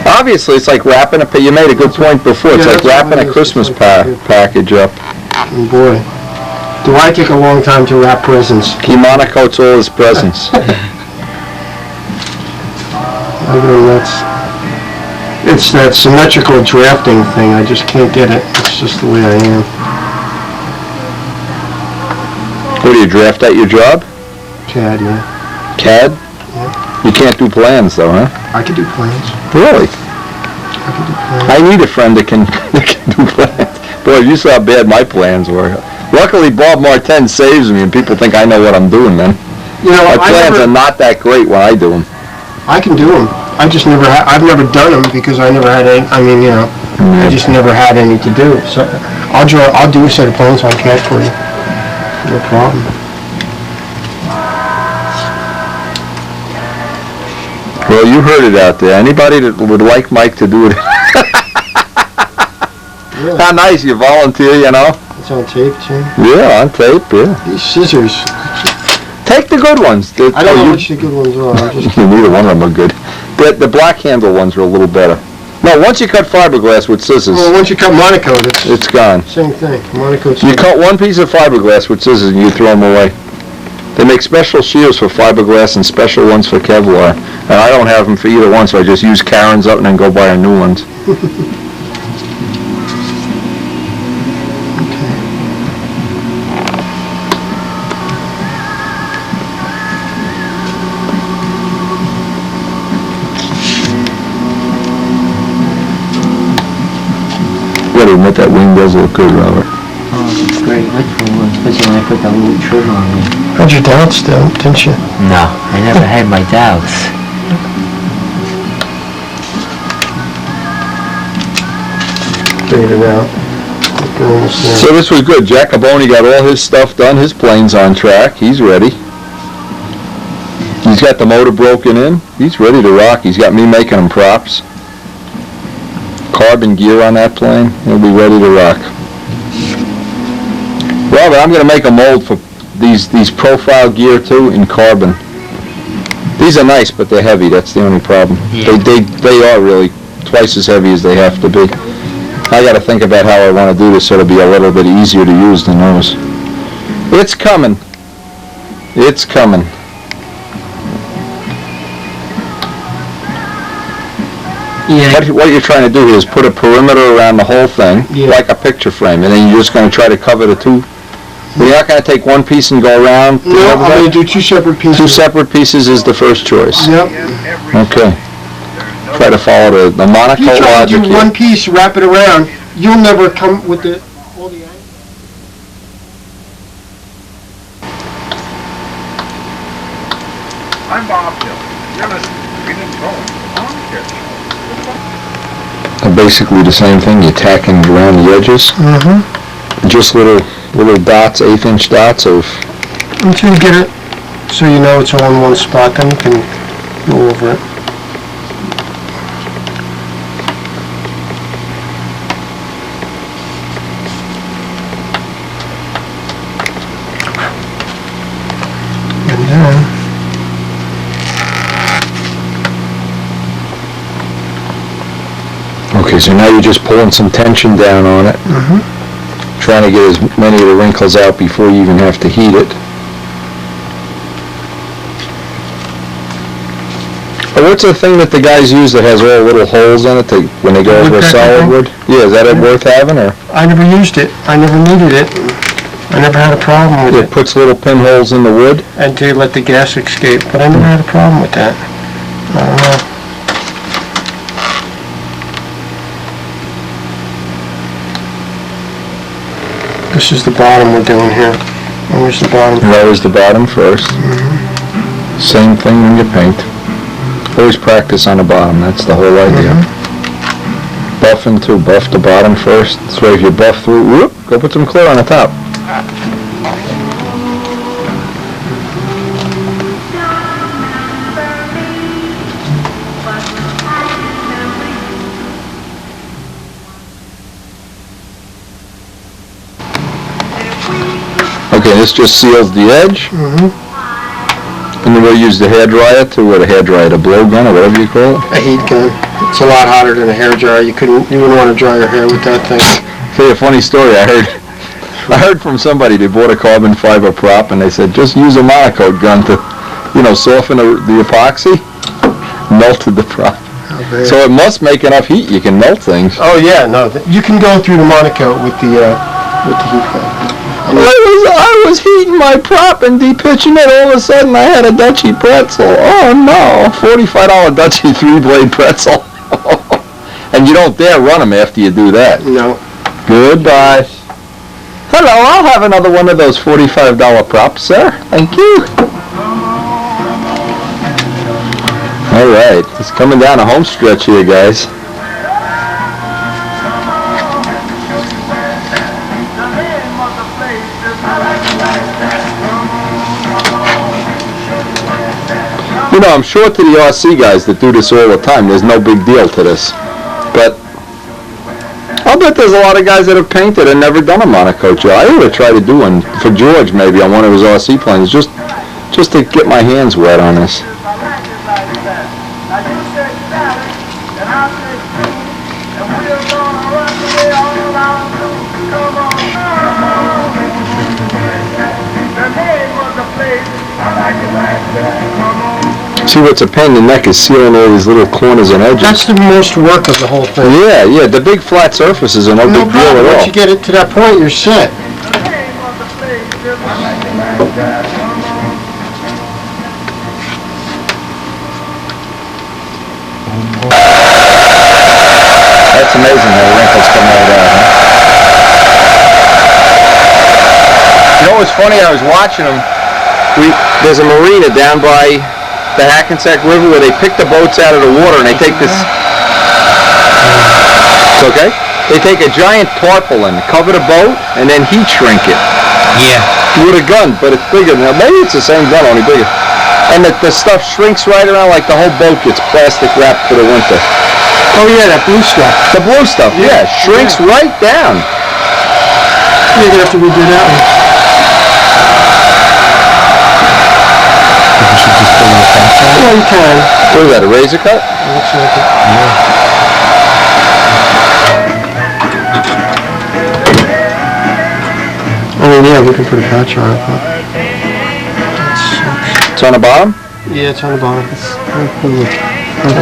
Speaker 2: Obviously, it's like wrapping you made a good point before. It's
Speaker 6: Yeah,
Speaker 2: like
Speaker 6: that's all
Speaker 2: wrapping
Speaker 6: it
Speaker 2: a
Speaker 6: is.
Speaker 2: Christmas
Speaker 6: It's like
Speaker 2: package up.
Speaker 6: And boy, do I take a long time to wrap presents.
Speaker 2: He monocoats all his presents.
Speaker 6: I mean, it's that symmetrical drafting thing. I just can't get it. It's just the way I am.
Speaker 2: What do you draft at your job?
Speaker 6: CAD, yeah.
Speaker 2: CAD? You can't do plans though, huh?
Speaker 6: I can do plans.
Speaker 2: Really?
Speaker 6: I can do plans.
Speaker 2: I need a friend that can do plans. Boy, you saw how bad my plans were. Luckily, Bob Martin saves me, and people think I know what I'm doing, man.
Speaker 6: You know,
Speaker 2: My plans are not that great when I do them.
Speaker 6: I can do them. I just never I've never done them because I never had any, I mean, you know, I just never had any to do. So I'll do a set of plans on CAD for you. No problem.
Speaker 2: Well, you heard it out there. Anybody that would like Mike to do it.
Speaker 6: Really?
Speaker 2: How nice, you volunteer, you know?
Speaker 6: It's on tape, too.
Speaker 2: Yeah, on tape, yeah.
Speaker 6: These scissors,
Speaker 2: Take the good ones.
Speaker 6: I don't know which the good ones are. I just,
Speaker 2: Neither one of them are good. The black handle ones are a little better. No, once you cut fiberglass with scissors,
Speaker 6: well, once you cut Monokote,
Speaker 2: it's gone.
Speaker 6: same thing. Monokote's
Speaker 2: You cut one piece of fiberglass with scissors and you throw them away. They make special shields for fiberglass and special ones for Kevlar. And I don't have them for either one, so I just use Karen's up and then go buy a new ones. You gotta admit that wing does look good, Robert.
Speaker 5: Oh, it's great. Look for one, especially when I put that little trim on it.
Speaker 6: Had your doubts, though, didn't you?
Speaker 5: No, I never had my doubts.
Speaker 6: Figured it out. We're almost there.
Speaker 2: So this was good. Jacoboni got all his stuff done. His plane's on track. He's ready. He's got the motor broken in. He's ready to rock. He's got me making him props. Carbon gear on that plane. He'll be ready to rock. Well, but I'm going to make a mold for these profile gear too in carbon. These are nice, but they're heavy. That's the only problem.
Speaker 5: Yeah.
Speaker 2: They are really twice as heavy as they have to be. I got to think about how I want to do this so it'll be a little bit easier to use than those. It's coming. It's coming.
Speaker 5: Yeah.
Speaker 2: What you're trying to do here is put a perimeter around the whole thing, like a picture frame, and then you're just going to try to cover the two. You're not going to take one piece and go around?
Speaker 6: No, I'm going to do two separate pieces.
Speaker 2: Two separate pieces is the first choice.
Speaker 6: Yep.
Speaker 2: Okay. Try to follow the Monokote
Speaker 6: If you try to
Speaker 2: logic
Speaker 6: do
Speaker 2: here.
Speaker 6: one piece, wrap it around, you'll never come with all the angles.
Speaker 10: I'm Bob Hill. You're listening to Green and Gold, the Lawn Care Show.
Speaker 2: Basically the same thing, you're tacking around the edges.
Speaker 6: Mm-hmm.
Speaker 2: Just little dots, 1/8" dots of...
Speaker 6: Until you get it so you know it's all in one spot, then you can go over it. And then...
Speaker 2: Okay, so now you're just pulling some tension down on it.
Speaker 6: Mm-hmm.
Speaker 2: Trying to get as many of the wrinkles out before you even have to heat it. What's the thing that the guys use that has all little holes in it when they go over a solid wood? Yeah, is that worth having, or?
Speaker 6: I never used it. I never needed it. I never had a problem with
Speaker 2: It puts little pinholes in the wood?
Speaker 6: And to let the gas escape, but I never had a problem with that. I don't know. This is the bottom we're doing here. Where's the bottom?
Speaker 2: Always the bottom first.
Speaker 6: Mm-hmm.
Speaker 2: Same thing when you paint. Always practice on the bottom, that's the whole idea.
Speaker 6: Mm-hmm.
Speaker 2: Buffing too, buff the bottom first. So if you buff through, whoop, go put some clear on the top. Okay, this just seals the edge.
Speaker 6: Mm-hmm.
Speaker 2: And then we'll use the hairdryer the blowgun or whatever you call it.
Speaker 6: A heat gun. It's a lot hotter than a hair dryer. You wouldn't want to dry your hair with that thing.
Speaker 2: Tell you a funny story. I heard from somebody, they bought a carbon fiber prop and they said just use a Monokote gun to, soften the epoxy. Melted the prop.
Speaker 6: Oh,
Speaker 2: so it must make enough heat you can melt things.
Speaker 6: Oh yeah, no. You can go through the Monokote with the heat gun.
Speaker 2: I was heating my prop and depitching it. All of a sudden, I had a Dutchy pretzel. Oh no, $45 Dutchy 3-blade pretzel. And you don't dare run them after you do that.
Speaker 6: No.
Speaker 2: Goodbye. Hello, I'll have another one of those $45 props, sir. Thank you. All right, it's coming down a home stretch here, guys. I'm sure to the RC guys that do this all the time, there's no big deal to this. But I'll bet there's a lot of guys that have painted and never done a Monokote job. I ought to try to do one for George maybe on one of his RC planes, just to get my hands wet on this. See, what's a pain in the neck is sealing all these little corners and edges.
Speaker 6: That's the most work of the whole thing.
Speaker 2: Yeah, the big flat surfaces are no big deal at all.
Speaker 6: Once you get it to that point, you're set.
Speaker 2: That's amazing how the wrinkles come right out, huh? You know what's funny? I was watching them. There's a marina down by the Hackensack River where they pick the boats out of the water and they take this... It's okay? They take a giant tarpaulin, cover the boat, and then heat shrink it.
Speaker 5: Yeah.
Speaker 2: With a gun, but it's bigger than that. Maybe it's the same gun, only bigger. And the stuff shrinks right around like the whole boat gets plastic wrapped for the winter.
Speaker 6: Oh yeah, that blue stuff.
Speaker 2: The blue stuff, yeah, shrinks right down.
Speaker 6: You're going to have to redo that one. Well, you can.
Speaker 2: What is that, a razor cut?
Speaker 6: Looks like it. I mean, yeah, we can put a patch on it, but...
Speaker 2: It's on the bottom?
Speaker 6: Yeah, it's on the bottom. It's on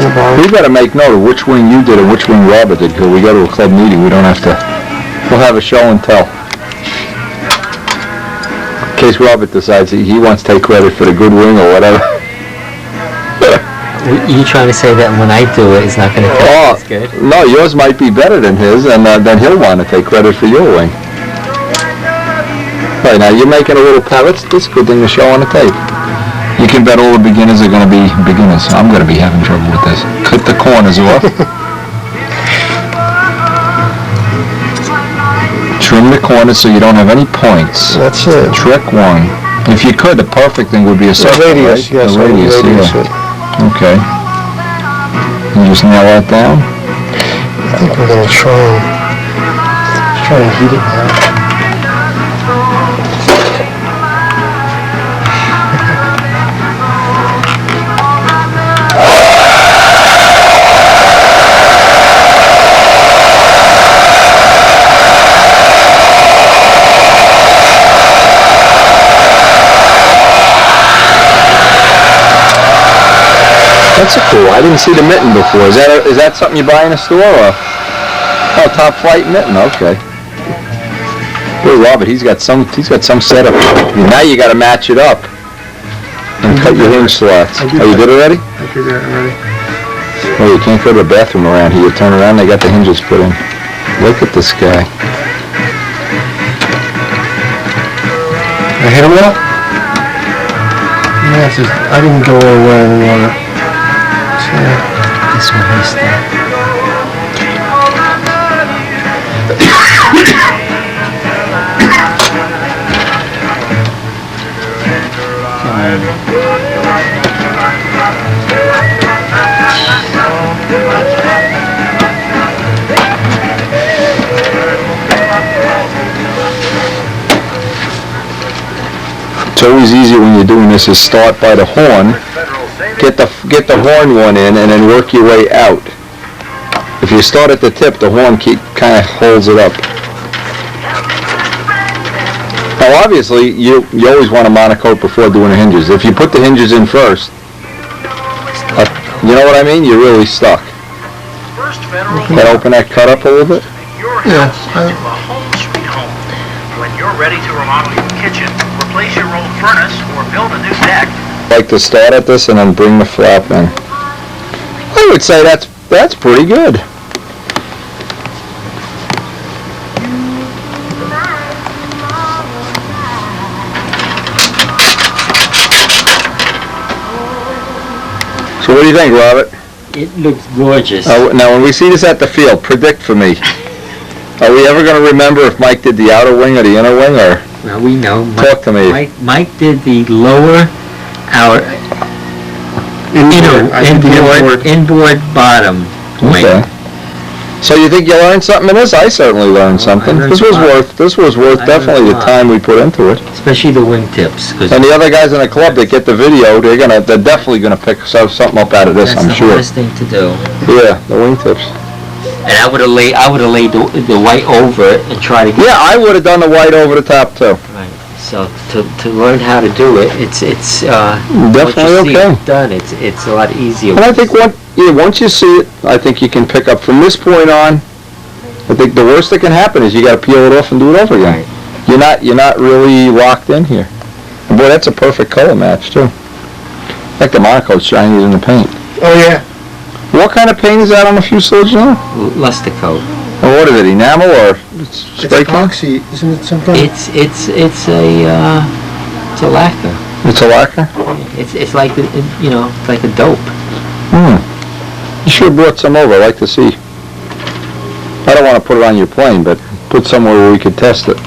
Speaker 6: the bottom.
Speaker 2: We better make note of which wing you did and which wing Robert did, because we go to a club meeting, we don't have to... We'll have a show and tell. In case Robert decides he wants to take credit for the good wing or whatever.
Speaker 5: You trying to say that when I do it, it's not going to
Speaker 2: Oh,
Speaker 5: taste as good?
Speaker 2: no, yours might be better than his, and then he'll want to take credit for your wing. Right, now you're making a little palette. This is a good thing to show on the tape. You can bet all the beginners are going to be beginners. I'm going to be having trouble with this. Cut the corners off. Trim the corners so you don't have any points.
Speaker 6: That's it.
Speaker 2: Trick one. If you could, the perfect thing would be a circle,
Speaker 6: radius,
Speaker 2: right?
Speaker 6: yes.
Speaker 2: A radius, yeah. Okay. You just nail that down?
Speaker 6: I think we're going to try and heat it now.
Speaker 2: That's cool. I didn't see the mitten before. Is that something you buy in a store or? Oh, Top Flight mitten. Okay. Well, Robert, he's got some setup. Now you got to match it up and cut your hinge slots. Oh, you did it already?
Speaker 6: I did that already.
Speaker 2: Oh, you can't go to the bathroom around here. You turn around, they got the hinges put in. Look at this guy.
Speaker 6: I hit him well? Yeah, it's just, I didn't go where we want it.
Speaker 5: This one is the...
Speaker 2: It's always easier when you're doing this is start by the horn, get the horn one in, and then work your way out. If you start at the tip, the horn kind of holds it up. Now obviously, you always want to monocote before doing the hinges. If you put the hinges in first, you know what I mean? You're really stuck. Gotta open that cut up a little bit?
Speaker 10: Yeah. Home sweet home. When you're ready to remodel your kitchen, replace your old furnace, or build a new deck,
Speaker 2: Like to start at this and then bring the flap in. I would say that's pretty good. So what do you think, Robert?
Speaker 5: It looks gorgeous.
Speaker 2: Now when we see this at the field, predict for me. Are we ever going to remember if Mike did the outer wing or the inner wing, or?
Speaker 5: Well, we know.
Speaker 2: Talk to me.
Speaker 5: Mike did the lower, our inboard bottom wing.
Speaker 2: Okay. So you think you learned something in this? I certainly learned something.
Speaker 5: learned
Speaker 2: This was worth
Speaker 5: I
Speaker 2: definitely
Speaker 5: learned
Speaker 2: the
Speaker 5: a lot.
Speaker 2: time we put into it.
Speaker 5: Especially the wingtips.
Speaker 2: And the other guys in the club that get the video, they're definitely gonna pick something up out of this, I'm
Speaker 5: That's the
Speaker 2: sure.
Speaker 5: hardest thing to do.
Speaker 2: Yeah, the wingtips.
Speaker 5: And I would have laid the white over it and try to get
Speaker 2: Yeah, I would have done the white over the top too.
Speaker 5: right. So to learn how to do it, it's
Speaker 2: Definitely
Speaker 5: once you see
Speaker 2: okay.
Speaker 5: it done, it's a lot easier.
Speaker 2: And I think once you see it, I think you can pick up from this point on. I think the worst that can happen is you got to peel it off and do it over again.
Speaker 5: Right.
Speaker 2: You're not really locked in here. And boy, that's a perfect color match too. Like the Monokote's shinier than the paint.
Speaker 6: Oh, yeah.
Speaker 2: What kind of paint is that on the fuselage now?
Speaker 5: Luster coat.
Speaker 2: Or what is it, enamel or
Speaker 6: It's
Speaker 2: spray paint?
Speaker 6: epoxy, isn't it something?
Speaker 5: It's a lacquer.
Speaker 2: It's a lacquer?
Speaker 5: It's like like a dope.
Speaker 2: You should have brought some over, I'd like to see. I don't want to put it on your plane, but put somewhere where we could test it.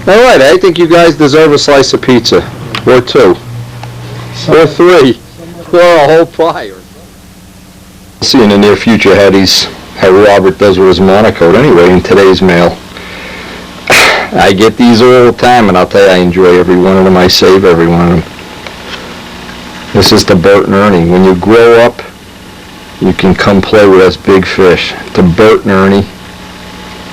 Speaker 2: All right, I think you guys deserve a slice of pizza. Or two. Or three. Or a whole pie. See in the near future how Robert does with his Monokote anyway in today's mail. I get these all the time, and I'll tell you, I enjoy every one of them. I save every one of them. This is to Bert and Ernie. When you grow up, you can come play with us big fish. To Bert and Ernie.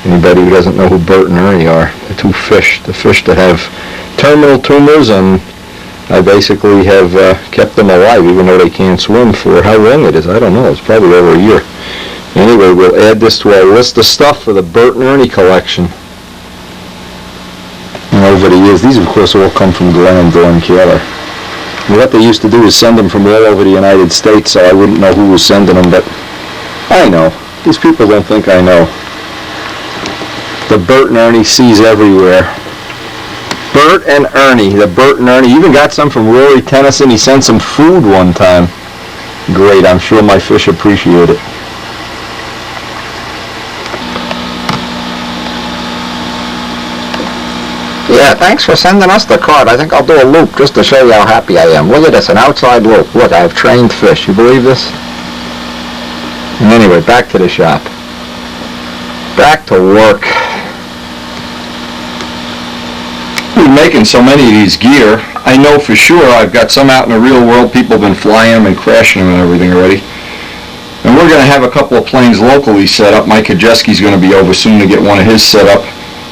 Speaker 2: Anybody who doesn't know who Bert and Ernie are, the two fish, the fish that have terminal tumors, and I basically have kept them alive, even though they can't swim, for how long it is. I don't know. It's probably over a year. Anyway, we'll add this to our list of stuff for the Bert and Ernie collection. And over the years, these of course all come from Glenn and Dawn Keller. And what they used to do is send them from all over the United States, so I wouldn't know who was sending them, but I know. These people don't think I know. The Bert and Ernie sees everywhere. Bert and Ernie, the Bert and Ernie. Even got some from Rory Tennyson. He sent some food one time. Great, I'm sure my fish appreciate it. Yeah, thanks for sending us the card. I think I'll do a loop just to show you how happy I am. Look at this, an outside loop. Look, I have trained fish. You believe this? And anyway, back to the shop. Back to work. We're making so many of these gear. I know for sure I've got some out in the real world. People have been flying them and crashing them and everything already. And we're going to have a couple of planes locally set up. Mike Kajeski's going to be over soon to get one of his set up.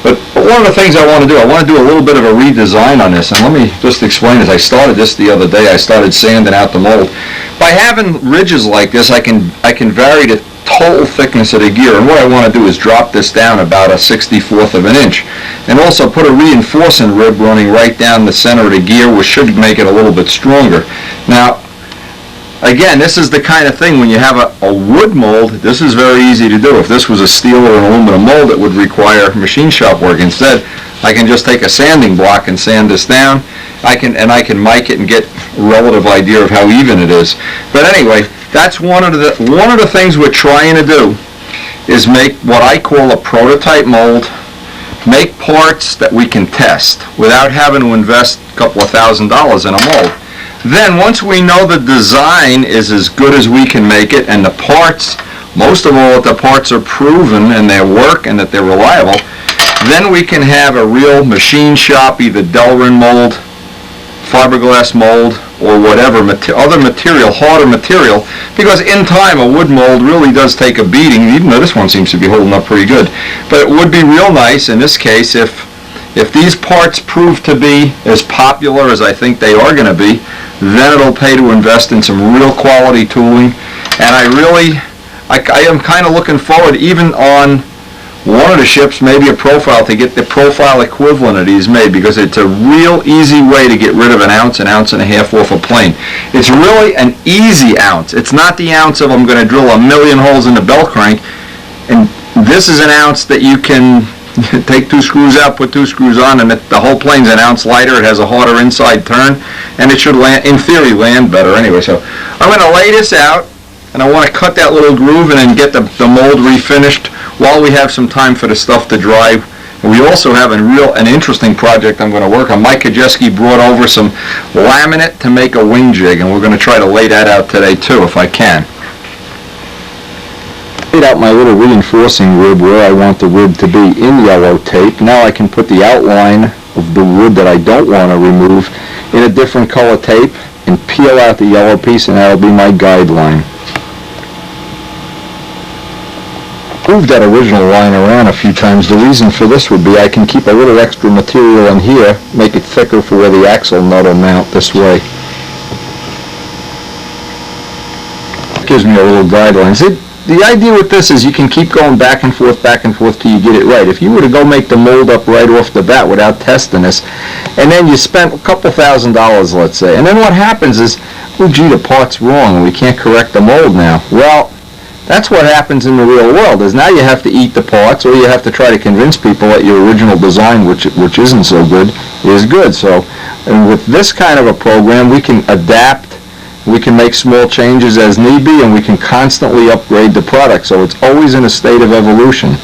Speaker 2: But one of the things I want to do a little bit of a redesign on this. And let me just explain this. I started this the other day. I started sanding out the mold. By having ridges like this, I can vary the total thickness of the gear. And what I want to do is drop this down about a 64th of an inch. And also put a reinforcing rib running right down the center of the gear, which should make it a little bit stronger. Now, again, this is the kind of thing when you have a wood mold, this is very easy to do. If this was a steel or an aluminum mold, it would require machine shop work. Instead, I can just take a sanding block and sand this down. I can mic it and get a relative idea of how even it is. But anyway, that's one of the things we're trying to do is make what I call a prototype mold, make parts that we can test without having to invest a couple of $1,000s in a mold. Then once we know the design is as good as we can make it, and the parts, most of all, that the parts are proven and they work and that they're reliable, then we can have a real machine shop, either Delrin mold, fiberglass mold, or whatever, other material, harder material, because in time a wood mold really does take a beating, even though this one seems to be holding up pretty good. But it would be real nice in this case if these parts prove to be as popular as I think they are going to be, then it'll pay to invest in some real quality tooling. And I am kind of looking forward, even on one of the ships, maybe a profile, to get the profile equivalent of these made, because it's a real easy way to get rid of an ounce and a half off a plane. It's really an easy ounce. It's not the ounce of I'm going to drill 1,000,000 holes in the bell crank. And this is an ounce that you can take 2 screws out, put 2 screws on, and the whole plane's an ounce lighter. It has a harder inside turn, and it should land, in theory, land better anyway. So I'm going to lay this out, and I want to cut that little groove and then get the mold refinished while we have some time for the stuff to dry. And we also have an interesting project I'm going to work on. Mike Kajeski brought over some laminate to make a wing jig, and we're going to try to lay that out today too, if I can. Laid out my little reinforcing rib where I want the rib to be in yellow tape. Now I can put the outline of the wood that I don't want to remove in a different color tape and peel out the yellow piece, and that'll be my guideline. Moved that original line around a few times. The reason for this would be I can keep a little extra material in here, make it thicker for where the axle nut will mount this way. Gives me a little guidelines. The idea with this is you can keep going back and forth till you get it right. If you were to go make the mold up right off the bat without testing this, and then you spent a couple $1,000s, let's say, and then what happens is, oh gee, the part's wrong and we can't correct the mold now. Well, that's what happens in the real world, is now you have to eat the parts, or you have to try to convince people that your original design, which isn't so good, is good. So, and with this kind of a program, we can adapt. We can make small changes as need be, and we can constantly upgrade the product, so it's always in a state of evolution.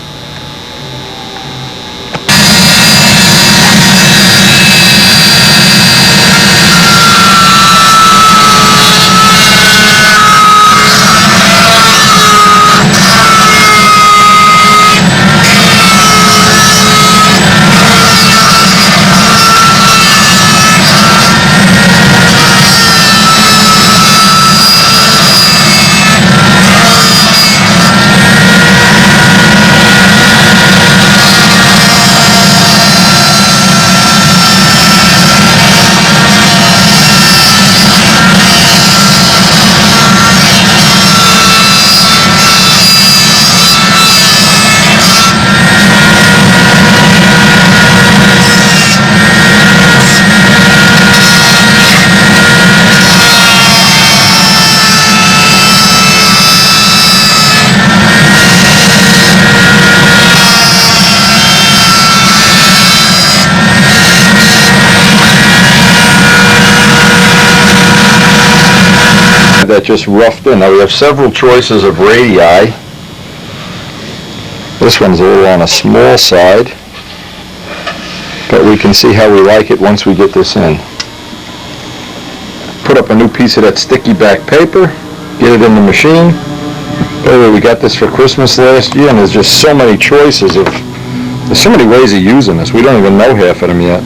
Speaker 2: that just roughed in. Now we have several choices of radii. This one's a little on a small side, but we can see how we like it once we get this in. Put up a new piece of that sticky back paper, get it in the machine. By the way, we got this for Christmas last year, and there's just so many choices of, there's so many ways of using this. We don't even know half of them yet.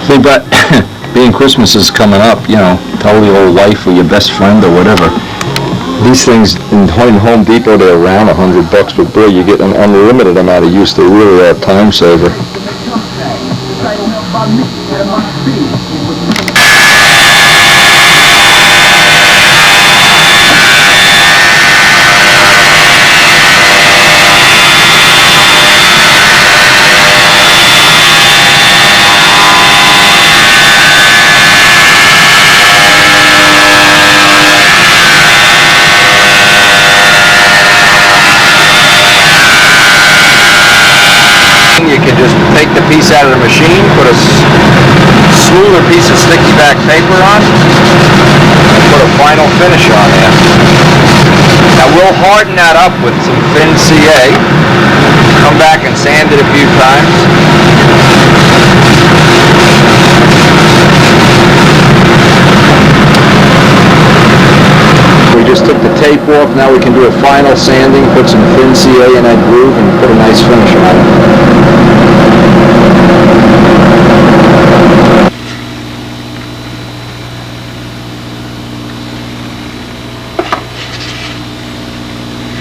Speaker 2: See, but being Christmas is coming up, you know, tell your old wife or your best friend or whatever. These things in Home Depot, they're around $100, but boy, you get an unlimited amount of use. They really are a time saver. You can just take the piece out of the machine, put a smoother piece of sticky back paper on, and put a final finish on there. Now we'll harden that up with some thin CA, come back and sand it a few times. We just took the tape off, now we can do a final sanding, put some thin CA in that groove, and put a nice finish on it.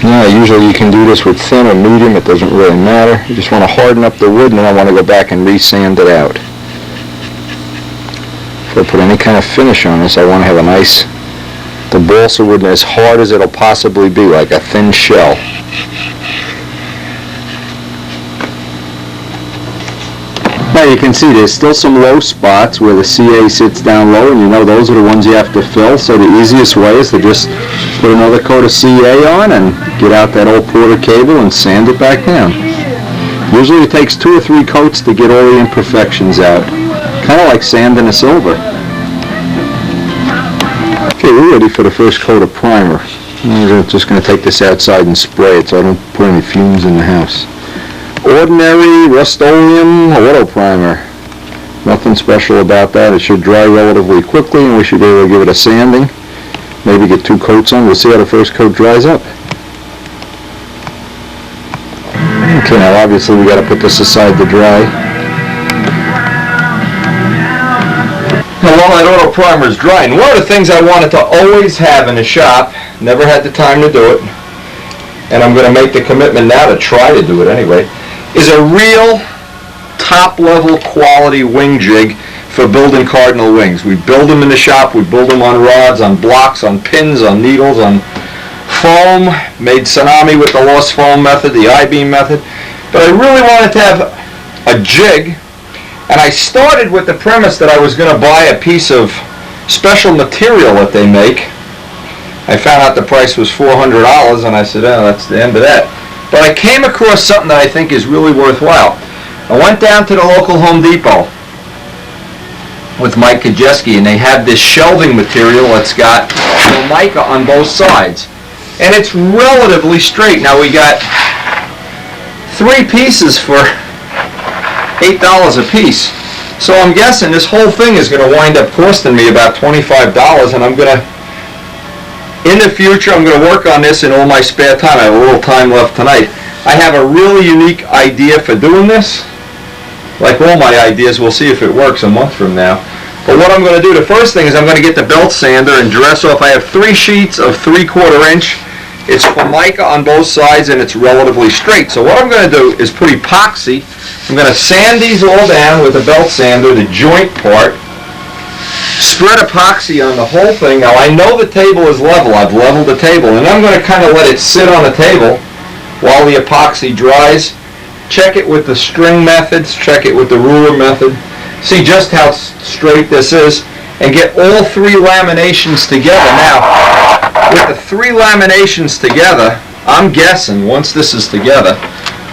Speaker 2: Now, usually you can do this with thin or medium, it doesn't really matter. You just want to harden up the wood, and then I want to go back and re-sand it out. If I put any kind of finish on this, I want to have a nice, the balsa wood as hard as it'll possibly be, like a thin shell. Now you can see there's still some low spots where the CA sits down low, and you know those are the ones you have to fill, so the easiest way is to just put another coat of CA on and get out that old Porter cable and sand it back down. Usually it takes 2 or 3 coats to get all the imperfections out. Kind of like sanding a silver. Okay, we're ready for the first coat of primer. I'm just going to take this outside and spray it so I don't put any fumes in the house. Ordinary Rust-Oleum auto primer. Nothing special about that. It should dry relatively quickly, and we should be able to give it a sanding. Maybe get 2 coats on. We'll see how the first coat dries up. Okay, now obviously we got to put this aside to dry. Now while that auto primer is drying, one of the things I wanted to always have in the shop, never had the time to do it, and I'm going to make the commitment now to try to do it anyway, is a real top-level quality wing jig for building cardinal wings. We build them in the shop, we build them on rods, on blocks, on pins, on needles, on foam, made tsunami with the lost foam method, the I-beam method, but I really wanted to have a jig, and I started with the premise that I was going to buy a piece of special material that they make. I found out the price was $400, and I said, oh, that's the end of that. But I came across something that I think is really worthwhile. I went down to the local Home Depot with Mike Kajeski, and they have this shelving material that's got mica on both sides. And it's relatively straight. Now we got 3 pieces for $8 a piece. So I'm guessing this whole thing is going to wind up costing me about $25, and I'm going to, in the future, I'm going to work on this in all my spare time. I have a little time left tonight. I have a really unique idea for doing this. Like all my ideas, we'll see if it works a month from now. But what I'm going to do, the first thing is I'm going to get the belt sander and dress off. I have 3 sheets of 3/4 inch. It's Formica on both sides, and it's relatively straight. So what I'm going to do is put epoxy. I'm going to sand these all down with the belt sander, the joint part. Spread epoxy on the whole thing. Now I know the table is level. I've leveled the table, and I'm going to kind of let it sit on the table while the epoxy dries. Check it with the string methods. Check it with the ruler method. See just how straight this is, and get all 3 laminations together. Now, with the 3 laminations together, I'm guessing once this is together,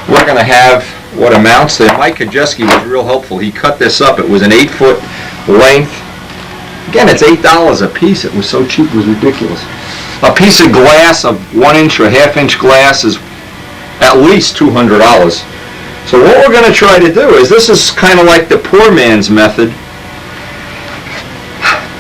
Speaker 2: we're going to have what amounts to, Mike Kajeski was real helpful. He cut this up. It was an 8-foot length
Speaker 1: Again, it's $8 a piece. It was so cheap, it was ridiculous. A piece of glass, of 1 inch or half-inch glass, is at least $200. So what we're going to try to do is, this is kind of like the poor man's method.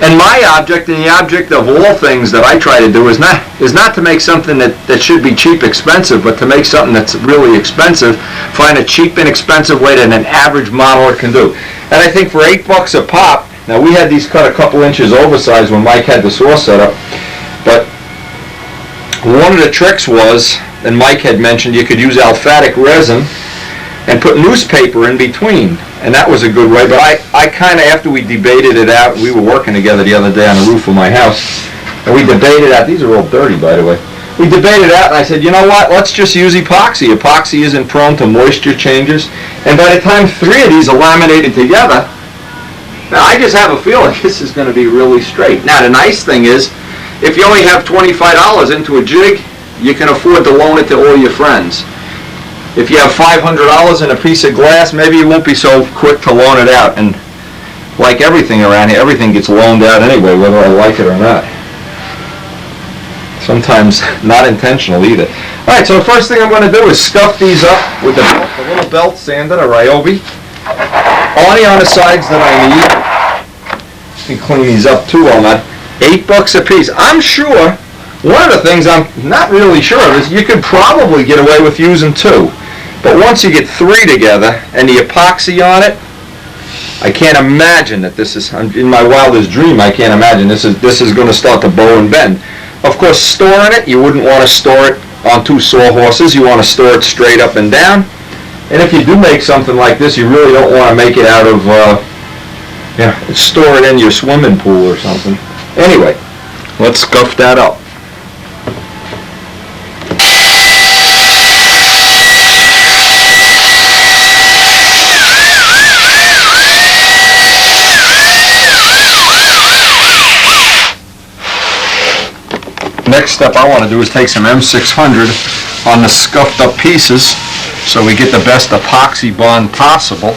Speaker 1: And my object, and the object of all things that I try to do, is not to make something that should be cheap expensive, but to make something that's really expensive, find a cheap and expensive way that an average modeler can do. And I think for $8 a pop, now we had these cut a couple inches oversized when Mike had the saw set up, but one of the tricks was, and Mike had mentioned, you could use alphatic resin and put newspaper in between, and that was a good way. But I kind of, after we debated it out, we were working together the other day on the roof of my house, and we debated out, these are all dirty by the way, we debated out, and I said, you know what, let's just use epoxy. Epoxy isn't prone to moisture changes, and by the time 3 of these are laminated together, now I just have a feeling this is going to be really straight. Now the nice thing is, if you only have $25 into a jig, you can afford to loan it to all your friends. If you have $500 in a piece of glass, maybe you won't be so quick to loan it out. And like everything around here, everything gets loaned out anyway, whether I like it or not. Sometimes not intentional either. Alright, so the first thing I'm going to do is scuff these up with the little belt sander, a Ryobi. Only on the sides that I need. And clean these up too on that. $8 a piece. I'm sure, one of the things I'm not really sure of is you could probably get away with using 2. But once you get 3 together and the epoxy on it, I can't imagine that this is, in my wildest dream, I can't imagine this is going to start to bow and bend. Of course, storing it, you wouldn't want to store it on 2 sawhorses. You want to store it straight up and down. And if you do make something like this, you really don't want to make it out of, store it in your swimming pool or something. Anyway, let's scuff that up. Next step I want to do is take some M600 on the scuffed up pieces so we get the best epoxy bond possible.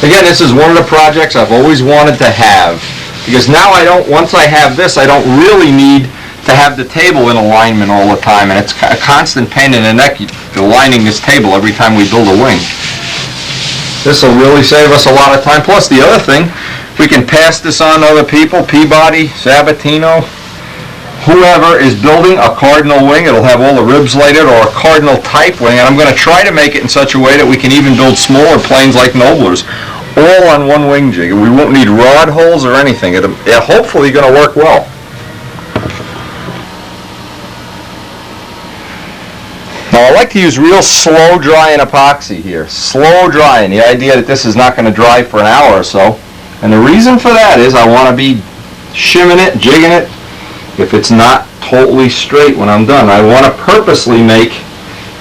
Speaker 1: Again, this is one of the projects I've always wanted to have, because now once I have this, I don't really need to have the table in alignment all the time, and it's a constant pain in the neck aligning this table every time we build a wing. This will really save us a lot of time. Plus, the other thing, we can pass this on to other people, Peabody, Sabatino, whoever is building a cardinal wing. It'll have all the ribs laid out, or a cardinal type wing, and I'm going to try to make it in such a way that we can even build smaller planes like Noblers, all on one wing jig. We won't need rod holes or anything. It's hopefully going to work well. Now I like to use real slow drying epoxy here. Slow drying. The idea that this is not going to dry for an hour or so. And the reason for that is I want to be shimming it, jigging it, if it's not totally straight when I'm done. I want to purposely make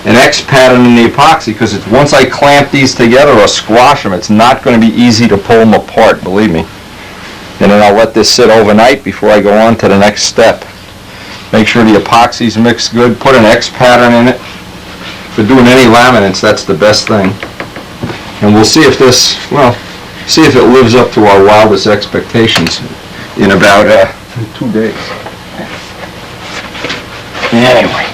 Speaker 1: an X pattern in the epoxy, because once I clamp these together or squash them, it's not going to be easy to pull them apart, believe me. And then I'll let this sit overnight before I go on to the next step. Make sure the epoxy's mixed good, put an X pattern in it. For doing any laminates, that's the best thing. And we'll see if see if it lives up to our wildest expectations in about 2 days. Anyway.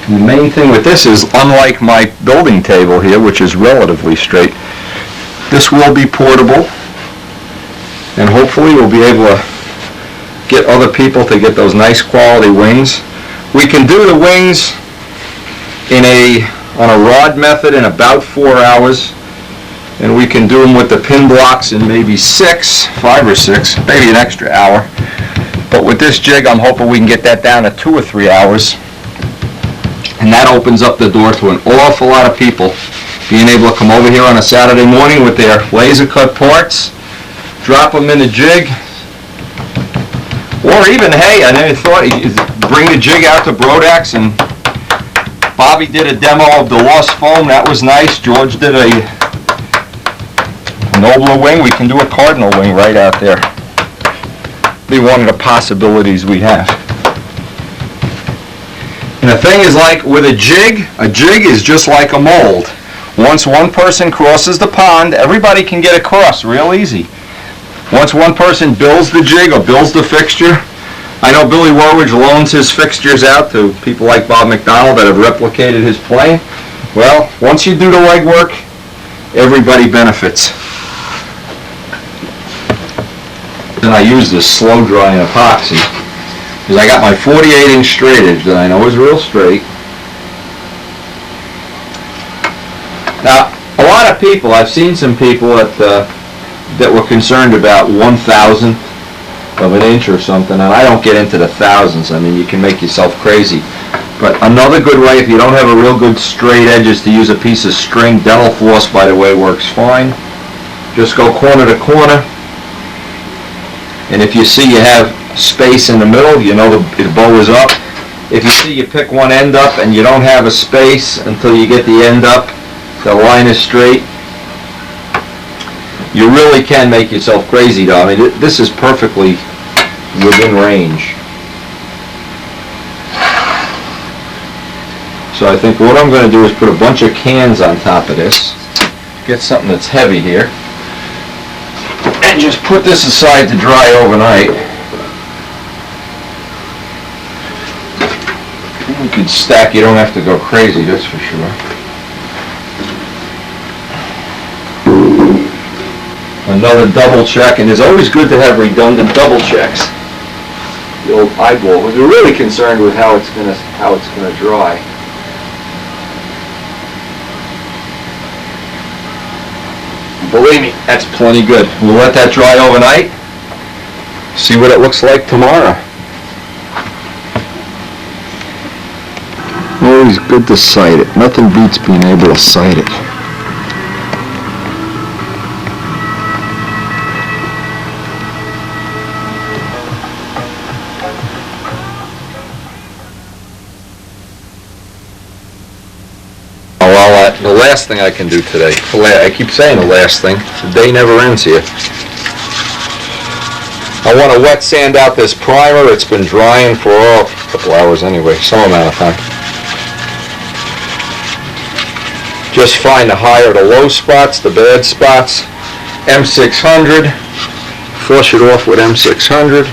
Speaker 1: The main thing with this is, unlike my building table here, which is relatively straight, this will be portable, and hopefully we'll be able to get other people to get those nice quality wings. We can do the wings on a rod method in about 4 hours, and we can do them with the pin blocks in maybe 5 or 6, maybe an extra hour. But with this jig, I'm hoping we can get that down to 2 or 3 hours. And that opens up the door to an awful lot of people being able to come over here on a Saturday morning with their laser cut parts, drop them in a jig, or even, hey, I never thought, bring the jig out to Brodax, and Bobby did a demo of the Lost Foam. That was nice. George did a Nobler wing. We can do a Cardinal wing right out there. be one of the possibilities we have. And the thing is, like with a jig is just like a mold. Once one person crosses the pond, everybody can get across real easy. Once one person builds the jig or builds the fixture, I know Billy Warridge loans his fixtures out to people like Bob McDonald that have replicated his plane. Well, once you do the legwork, everybody benefits. And I use this slow drying epoxy because I got my 48-inch straight edge that I know is real straight. Now, a lot of people, I've seen some people that were concerned about 1/1000th of an inch or something, and I don't get into the thousands. I mean, you can make yourself crazy. But another good way, if you don't have a real good straight edge, is to use a piece of string. Dental floss, by the way, works fine. Just go corner to corner. And if you see you have space in the middle, you know the bow is up. If you see you pick one end up and you don't have a space until you get the end up, the line is straight, you really can make yourself crazy though. I mean, this is perfectly within range. So I think what I'm going to do is put a bunch of cans on top of this, get something that's heavy here, and just put this aside to dry overnight. You can stack, you don't have to go crazy, that's for sure. Another double check, and it's always good to have redundant double checks. The old eyeball, because we're really concerned with how it's gonna dry. Believe me, that's plenty good. We'll let that dry overnight. See what it looks like tomorrow.
Speaker 2: Always good to sight it. Nothing beats being able to sight it.
Speaker 1: The last thing I can do today, I keep saying the last thing, the day never ends here. I want to wet sand out this primer. It's been drying for a couple hours anyway, some amount of time. Just find the high or the low spots, the bad spots. M600, flush it off with M600.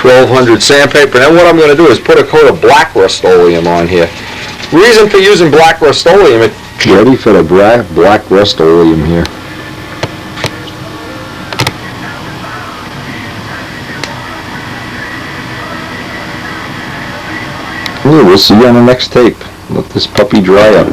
Speaker 1: 1200 sandpaper. And then what I'm going to do is put a coat of black Rust-Oleum on here. Reason for using black Rust-Oleum,
Speaker 2: ready for the black Rust-Oleum here. We'll see you on the next tape. Let this puppy dry up.